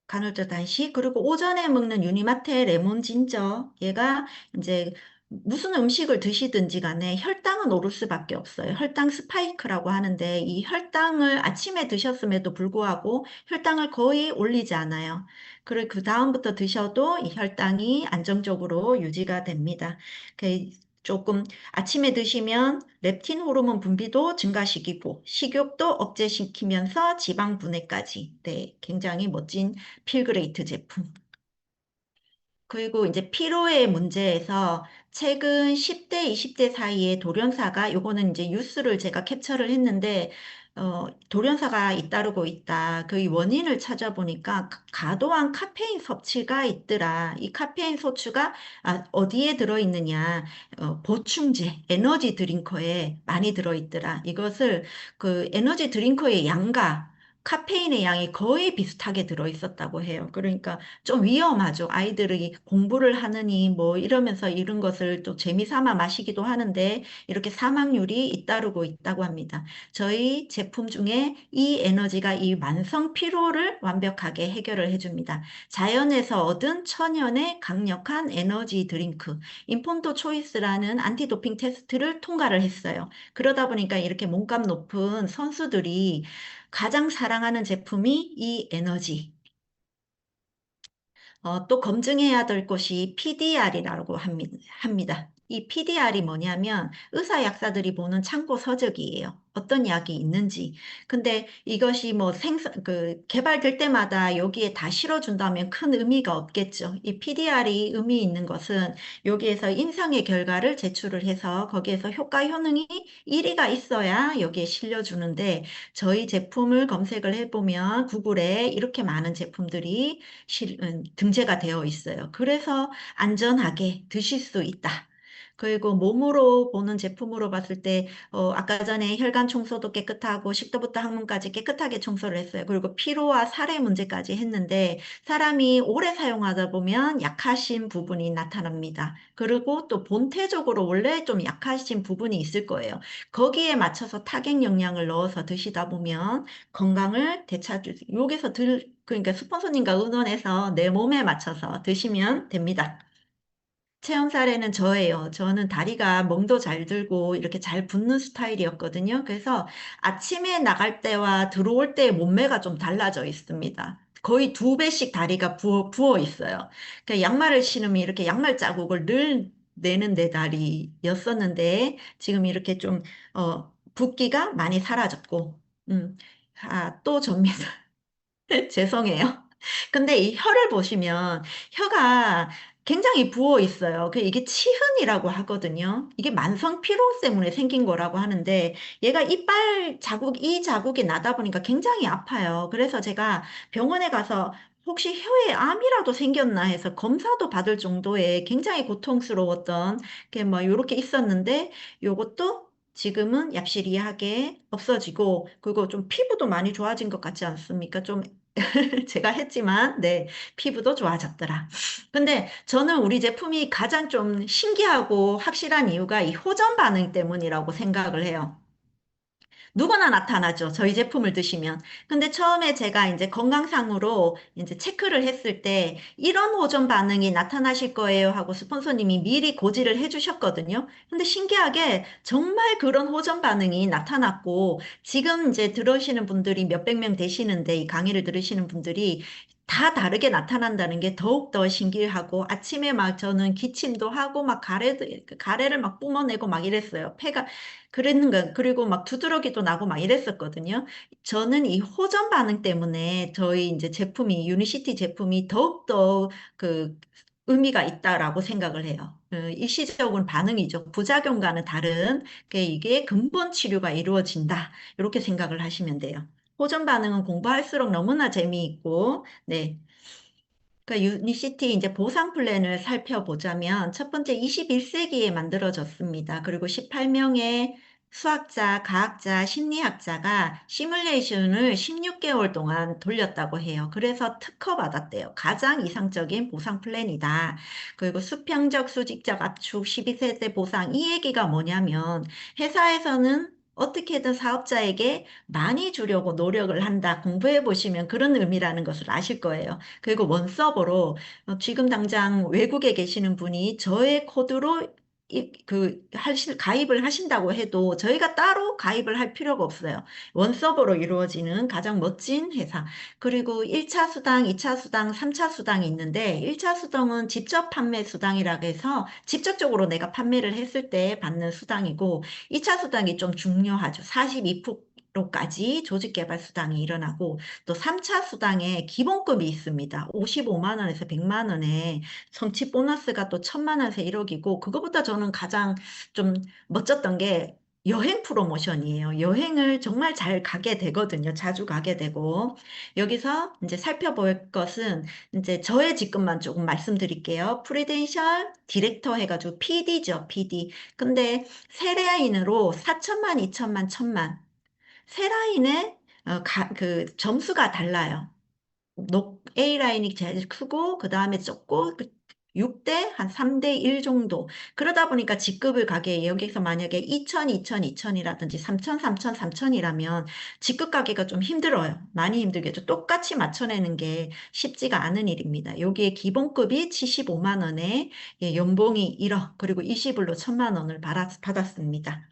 간헐적 단식, 그리고 오전에 먹는 유니마테 레몬 진저, 얘가 이제 무슨 음식을 드시든지 간에 혈당은 오를 수밖에 없어요. 혈당 스파이크라고 하는데 이 혈당을 아침에 드셨음에도 불구하고 혈당을 거의 올리지 않아요. 그리고 그 다음부터 드셔도 이 혈당이 안정적으로 유지가 됩니다. 조금 아침에 드시면 렙틴 호르몬 분비도 증가시키고 식욕도 억제시키면서 지방 분해까지. 네, 굉장히 멋진 필그레이트 제품. 그리고 이제 피로의 문제에서 최근 10대, 20대 사이에 돌연사가, 요거는 이제 뉴스를 제가 캡처를 했는데, 돌연사가 잇따르고 있다. 그 원인을 찾아보니까 과도한 카페인 섭취가 있더라. 이 카페인 섭취가 어디에 들어있느냐. 보충제, 에너지 드링커에 많이 들어있더라. 이것을 그 에너지 드링커의 양과 카페인의 양이 거의 비슷하게 들어있었다고 해요. 그러니까 좀 위험하죠. 아이들이 공부를 하느니 뭐 이러면서 이런 것을 또 재미삼아 마시기도 하는데 이렇게 사망률이 잇따르고 있다고 합니다. 저희 제품 중에 이 에너지가 이 만성 피로를 완벽하게 해결을 해줍니다. 자연에서 얻은 천연의 강력한 에너지 드링크, 인폰도 초이스라는 안티도핑 테스트를 통과를 했어요. 그러다 보니까 이렇게 몸값 높은 선수들이 가장 사랑하는 제품이 이 에너지. 또 검증해야 될 것이 PDR이라고 합니다. 이 PDR이 뭐냐면 의사 약사들이 보는 참고 서적이에요. 어떤 약이 있는지. 근데 이것이 뭐 개발될 때마다 여기에 다 실어준다면 큰 의미가 없겠죠. 이 PDR이 의미 있는 것은 여기에서 임상의 결과를 제출을 해서 거기에서 효과 효능이 1위가 있어야 여기에 실려주는데 저희 제품을 검색을 해보면 구글에 이렇게 많은 제품들이 등재가 되어 있어요. 그래서 안전하게 드실 수 있다. 그리고 몸으로 보는 제품으로 봤을 때 아까 전에 혈관 청소도 깨끗하고 식도부터 항문까지 깨끗하게 청소를 했어요. 그리고 피로와 살의 문제까지 했는데 사람이 오래 사용하다 보면 약하신 부분이 나타납니다. 그리고 또 본태적으로 원래 좀 약하신 부분이 있을 거예요. 거기에 맞춰서 타겟 영양을 넣어서 드시다 보면 건강을 되찾을 여기서 그러니까 스폰서님과 의논해서 내 몸에 맞춰서 드시면 됩니다. 체형 사례는 저예요. 저는 다리가 멍도 잘 들고 이렇게 잘 붙는 스타일이었거든요. 그래서 아침에 나갈 때와 들어올 때의 몸매가 좀 달라져 있습니다. 거의 2배씩 다리가 부어 있어요. 그러니까 양말을 신으면 이렇게 양말 자국을 늘 내는 내 다리였었는데 지금 이렇게 좀 붓기가 많이 사라졌고 또 접니다. 죄송해요. 근데 이 혀를 보시면 혀가 굉장히 부어 있어요. 이게 치흔이라고 하거든요. 이게 만성 피로 때문에 생긴 거라고 하는데 얘가 이 자국이 나다 보니까 굉장히 아파요. 그래서 제가 병원에 가서 혹시 혀에 암이라도 생겼나 해서 검사도 받을 정도의 굉장히 고통스러웠던 게 뭐 이렇게 있었는데 요것도 지금은 얍실이하게 없어지고 그리고 좀 피부도 많이 좋아진 것 같지 않습니까? 좀 제가 했지만, 네, 피부도 좋아졌더라. 근데 저는 우리 제품이 가장 좀 신기하고 확실한 이유가 이 호전 반응 때문이라고 생각을 해요. 누구나 나타나죠. 저희 제품을 드시면. 근데 처음에 제가 이제 건강상으로 이제 체크를 했을 때 이런 호전 반응이 나타나실 거예요 하고 스폰서님이 미리 고지를 해주셨거든요. 근데 신기하게 정말 그런 호전 반응이 나타났고 지금 이제 들으시는 분들이 몇백 명 되시는데 이 강의를 들으시는 분들이 다 다르게 나타난다는 게 더욱더 신기하고 아침에 막 저는 기침도 하고 막 가래를 막 뿜어내고 막 이랬어요. 그랬는가, 그리고 막 두드러기도 나고 막 이랬었거든요. 저는 이 호전 반응 때문에 저희 이제 유니시티 제품이 더욱더 그 의미가 있다라고 생각을 해요. 일시적인 반응이죠. 부작용과는 다른 이게 근본 치료가 이루어진다. 이렇게 생각을 하시면 돼요. 호전 반응은 공부할수록 너무나 재미있고, 네. 유니시티 이제 보상 플랜을 살펴보자면 첫 번째 21세기에 만들어졌습니다. 그리고 18명의 수학자, 과학자, 심리학자가 시뮬레이션을 16개월 동안 돌렸다고 해요. 그래서 특허받았대요. 가장 이상적인 보상 플랜이다. 그리고 수평적, 수직적 압축, 12세대 보상 이 얘기가 뭐냐면 회사에서는 어떻게든 사업자에게 많이 주려고 노력을 한다. 공부해 보시면 그런 의미라는 것을 아실 거예요. 그리고 원서버로 지금 당장 외국에 계시는 분이 저의 코드로 가입을 하신다고 해도 저희가 따로 가입을 할 필요가 없어요. 원서버로 이루어지는 가장 멋진 회사. 그리고 1차 수당, 2차 수당, 3차 수당이 있는데 1차 수당은 직접 판매 수당이라고 해서 직접적으로 내가 판매를 했을 때 받는 수당이고 2차 수당이 좀 중요하죠. 42%까지 조직개발 수당이 일어나고 또 3차 수당에 기본급이 있습니다. 55만 원에서 100만 원에 성취 보너스가 또 1000만 원에서 1억이고 그거보다 저는 가장 좀 멋졌던 게 여행 프로모션이에요. 여행을 정말 잘 가게 되거든요. 자주 가게 되고. 여기서 이제 살펴볼 것은 이제 저의 직급만 조금 말씀드릴게요. 프리덴셜 디렉터 해가지고 PD죠, PD. 근데 세라인으로 4천만, 2천만, 1천만. 세라인에 그 점수가 달라요. A라인이 제일 크고, 그 다음에 적고, 6대 한 3대 1 정도. 그러다 보니까 직급을 가게, 여기서 만약에 2천, 2천, 2천이라든지 3천, 3천, 3천이라면 직급 가기가 좀 힘들어요. 많이 힘들겠죠. 똑같이 맞춰내는 게 쉽지가 않은 일입니다. 여기에 기본급이 75만 원에 예, 연봉이 1억, 그리고 20일로 1천만 원을 받았습니다.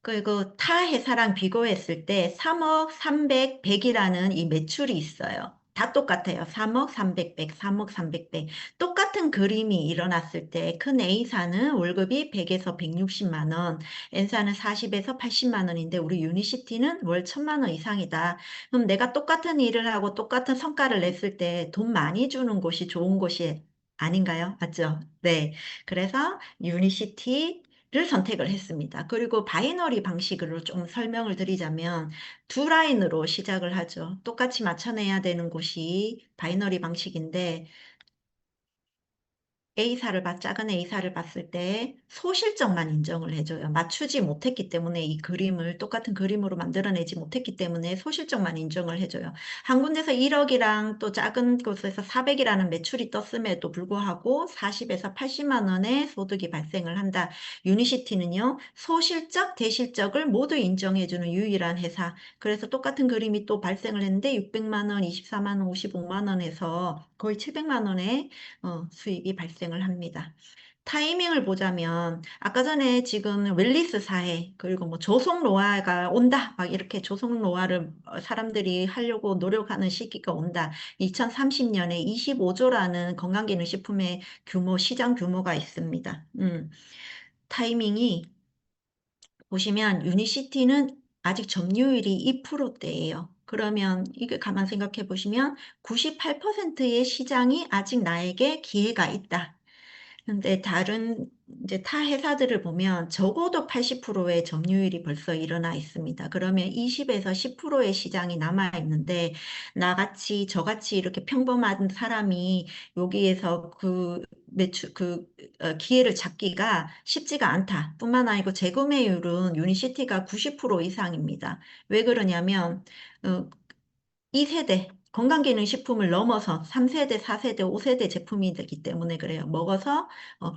그리고 타 회사랑 비교했을 때 3억 300, 100이라는 이 매출이 있어요. 다 똑같아요. 3억 300, 100, 3억 300, 100. 똑같은 그림이 일어났을 때 큰 A사는 월급이 100에서 160만 원, N사는 40에서 80만 원인데 우리 유니시티는 월 1000만 원 이상이다. 그럼 내가 똑같은 일을 하고 똑같은 성과를 냈을 때 돈 많이 주는 곳이 좋은 곳이 아닌가요? 맞죠? 네. 그래서 유니시티를 선택을 했습니다. 그리고 바이너리 방식으로 좀 설명을 드리자면 두 라인으로 시작을 하죠. 똑같이 맞춰내야 되는 곳이 바이너리 방식인데 작은 A사를 봤을 때 소실적만 인정을 해줘요. 맞추지 못했기 때문에 이 그림을 똑같은 그림으로 만들어내지 못했기 때문에 소실적만 인정을 해줘요. 한 군데서 1억이랑 또 작은 곳에서 400이라는 매출이 떴음에도 불구하고 40에서 80만 원의 소득이 발생을 한다. 유니시티는요, 소실적, 대실적을 모두 인정해주는 유일한 회사. 그래서 똑같은 그림이 또 발생을 했는데 600만 원, 24만 원, 55만 원에서 거의 700만 원의 수익이 발생을 합니다. 타이밍을 보자면 아까 전에 지금 웰리스 사회 그리고 뭐 조속 노화가 온다 막 이렇게 조속 노화를 사람들이 하려고 노력하는 시기가 온다. 2030년에 25조라는 건강기능식품의 시장 규모가 있습니다. 타이밍이 보시면 유니시티는 아직 점유율이 2%대예요. 그러면 이게 가만 생각해 보시면 98%의 시장이 아직 나에게 기회가 있다. 근데 다른 이제 타 회사들을 보면 적어도 80%의 점유율이 벌써 일어나 있습니다. 그러면 20에서 10%의 시장이 남아 있는데 나같이 저같이 이렇게 평범한 사람이 여기에서 기회를 잡기가 쉽지가 않다. 뿐만 아니고 재구매율은 유니시티가 90% 이상입니다. 왜 그러냐면 어, 2세대 건강기능식품을 넘어서 3세대, 4세대, 5세대 제품이 되기 때문에 그래요. 먹어서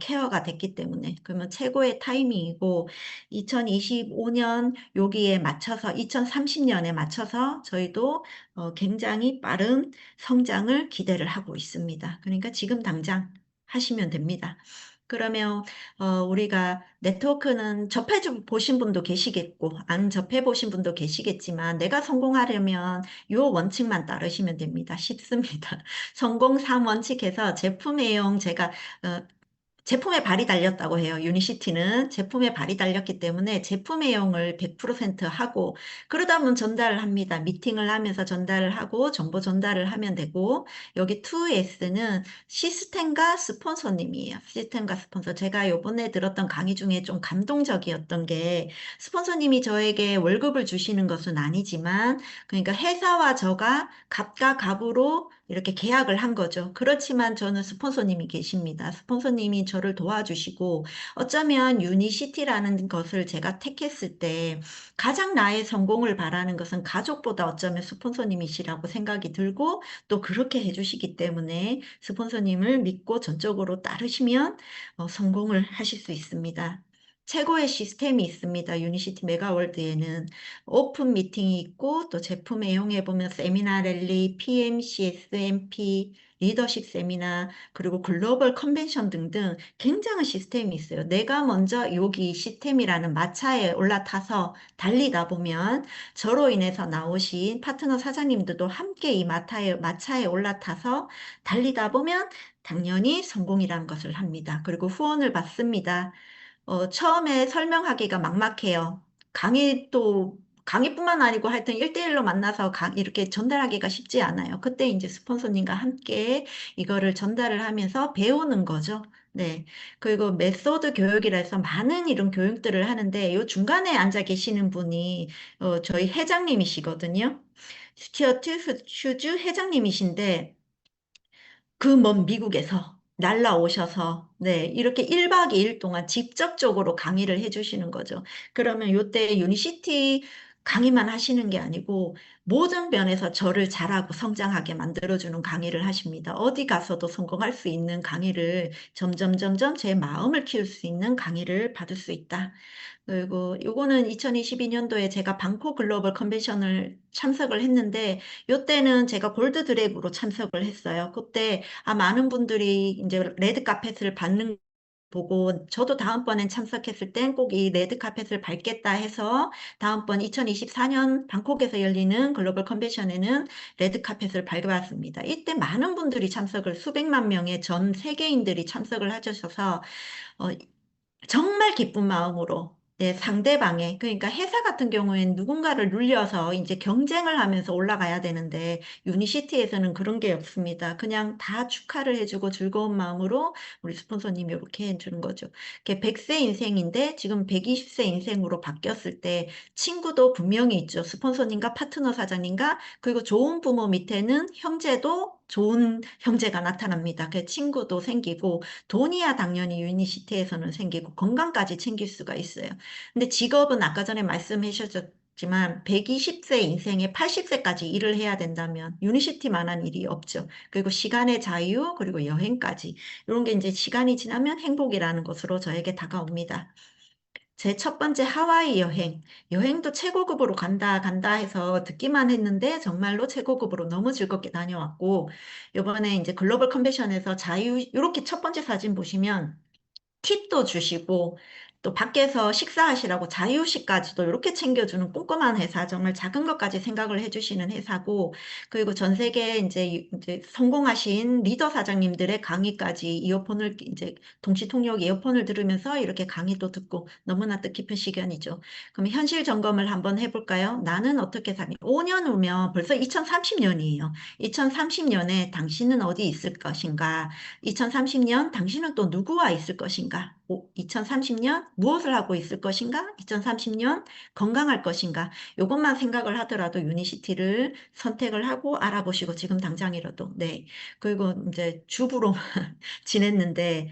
케어가 됐기 때문에. 그러면 최고의 타이밍이고 2025년 여기에 맞춰서 2030년에 맞춰서 저희도 굉장히 빠른 성장을 기대를 하고 있습니다. 그러니까 지금 당장 하시면 됩니다. 그러면 우리가 네트워크는 접해 보신 분도 계시겠고 안 접해 보신 분도 계시겠지만 내가 성공하려면 요 원칙만 따르시면 됩니다. 쉽습니다. 성공 3원칙에서 제품 애용 제가 제품에 발이 달렸다고 해요. 유니시티는 제품에 발이 달렸기 때문에 제품 애용을 100% 하고 그러다 보면 전달을 합니다. 미팅을 하면서 전달을 하고 정보 전달을 하면 되고 여기 2S는 시스템과 스폰서님이에요. 시스템과 스폰서. 제가 요번에 들었던 강의 중에 좀 감동적이었던 게 스폰서님이 저에게 월급을 주시는 것은 아니지만 그러니까 회사와 저가 갑과 갑으로 이렇게 계약을 한 거죠. 그렇지만 저는 스폰서님이 계십니다. 스폰서님이 저를 도와주시고 어쩌면 유니시티라는 것을 제가 택했을 때 가장 나의 성공을 바라는 것은 가족보다 어쩌면 스폰서님이시라고 생각이 들고 또 그렇게 해주시기 때문에 스폰서님을 믿고 전적으로 따르시면 성공을 하실 수 있습니다. 최고의 시스템이 있습니다. 유니시티 메가월드에는 오픈 미팅이 있고 또 제품 애용해 보면 세미나 랠리, PMC, SMP, 리더십 세미나 그리고 글로벌 컨벤션 등등 굉장한 시스템이 있어요. 내가 먼저 여기 시스템이라는 마차에 올라타서 달리다 보면 저로 인해서 나오신 파트너 사장님들도 함께 이 마차에 올라타서 달리다 보면 당연히 성공이라는 것을 합니다. 그리고 후원을 받습니다. 처음에 설명하기가 막막해요. 강의뿐만 아니고 하여튼 1대1로 만나서 이렇게 전달하기가 쉽지 않아요. 그때 이제 스폰서님과 함께 이거를 전달을 하면서 배우는 거죠. 네. 그리고 메소드 교육이라 해서 많은 이런 교육들을 하는데 요 중간에 앉아 계시는 분이 저희 회장님이시거든요. 스튜어트 휴즈 회장님이신데 그 먼 미국에서 날라오셔서 네, 이렇게 1박 2일 동안 직접적으로 강의를 해주시는 거죠. 그러면 요때 유니시티 강의만 하시는 게 아니고 모든 면에서 저를 잘하고 성장하게 만들어주는 강의를 하십니다. 어디 가서도 성공할 수 있는 강의를 점점 제 마음을 키울 수 있는 강의를 받을 수 있다. 그리고 요거는 2022년도에 제가 방콕 글로벌 컨벤션을 참석을 했는데 요때는 제가 골드 드래그로 참석을 했어요. 그때 많은 분들이 이제 레드 카펫을 받는 보고 저도 다음번엔 참석했을 땐 꼭 이 레드 카펫을 밟겠다 해서 다음번 2024년 방콕에서 열리는 글로벌 컨벤션에는 레드 카펫을 밟아봤습니다. 이때 많은 분들이 참석을 수백만 명의 전 세계인들이 참석을 하셔서 어, 정말 기쁜 마음으로 상대방의 그러니까 회사 같은 경우에는 누군가를 눌려서 이제 경쟁을 하면서 올라가야 되는데 유니시티에서는 그런 게 없습니다. 그냥 다 축하를 해주고 즐거운 마음으로 우리 스폰서님이 이렇게 해주는 거죠. 100세 인생인데 지금 120세 인생으로 바뀌었을 때 친구도 분명히 있죠. 스폰서님과 파트너 사장님과 그리고 좋은 부모 밑에는 형제도 좋은 형제가 나타납니다. 그 친구도 생기고 돈이야 당연히 유니시티에서는 생기고 건강까지 챙길 수가 있어요. 근데 직업은 아까 전에 말씀하셨지만 120세 인생에 80세까지 일을 해야 된다면 유니시티만한 일이 없죠. 그리고 시간의 자유, 그리고 여행까지 이런 게 이제 시간이 지나면 행복이라는 것으로 저에게 다가옵니다. 제 첫 번째 하와이 여행도 최고급으로 간다 해서 듣기만 했는데 정말로 최고급으로 너무 즐겁게 다녀왔고, 이번에 이제 글로벌 컨벤션에서 이렇게 첫 번째 사진 보시면 팁도 주시고 또 밖에서 식사하시라고 자유식까지도 이렇게 챙겨주는 꼼꼼한 회사, 정말 작은 것까지 생각을 해주시는 회사고, 그리고 전 세계 이제 성공하신 리더 사장님들의 강의까지 이어폰을 이제 동시 통역 이어폰을 들으면서 이렇게 강의도 듣고 너무나 뜻깊은 시간이죠. 그럼 현실 점검을 한번 해볼까요? 나는 어떻게 사니? 5년 후면 벌써 2030년이에요. 2030년에 당신은 어디 있을 것인가? 2030년 당신은 또 누구와 있을 것인가? 2030년 무엇을 하고 있을 것인가? 2030년 건강할 것인가? 이것만 생각을 하더라도 유니시티를 선택을 하고 알아보시고 지금 당장이라도 네. 그리고 이제 주부로 지냈는데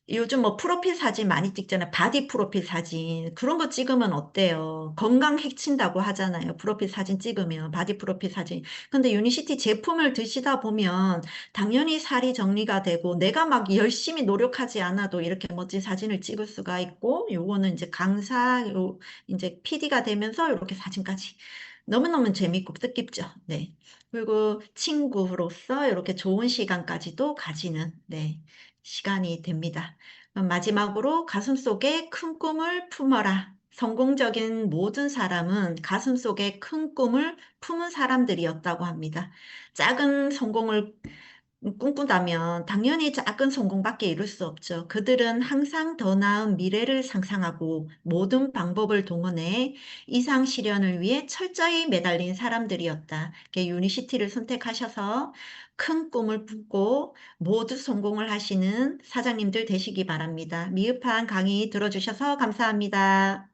요즘 뭐 프로필 사진 많이 찍잖아요. 바디 프로필 사진. 그런 거 찍으면 어때요? 건강 해친다고 하잖아요. 프로필 사진 찍으면, 바디 프로필 사진. 근데 유니시티 제품을 드시다 보면 당연히 살이 정리가 되고 내가 막 열심히 노력하지 않아도 이렇게 멋진 사진을 찍을 수가 있고 요거는 이제 이제 PD가 되면서 이렇게 사진까지. 너무너무 재밌고 뜻깊죠. 네. 그리고 친구로서 이렇게 좋은 시간까지도 가지는, 네. 시간이 됩니다. 마지막으로 가슴속에 큰 꿈을 품어라. 성공적인 모든 사람은 가슴속에 큰 꿈을 품은 사람들이었다고 합니다. 작은 성공을 꿈꾼다면 당연히 작은 성공밖에 이룰 수 없죠. 그들은 항상 더 나은 미래를 상상하고 모든 방법을 동원해 이상 실현을 위해 철저히 매달린 사람들이었다. 유니시티를 선택하셔서 큰 꿈을 품고 모두 성공을 하시는 사장님들 되시기 바랍니다. 미흡한 강의 들어주셔서 감사합니다.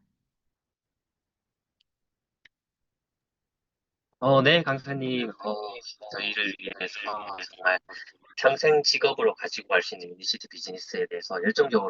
네, 강사님, 저희를 위해서 정말 평생 직업으로 가지고 갈 수 있는 유니시티 비즈니스에 대해서 열정적으로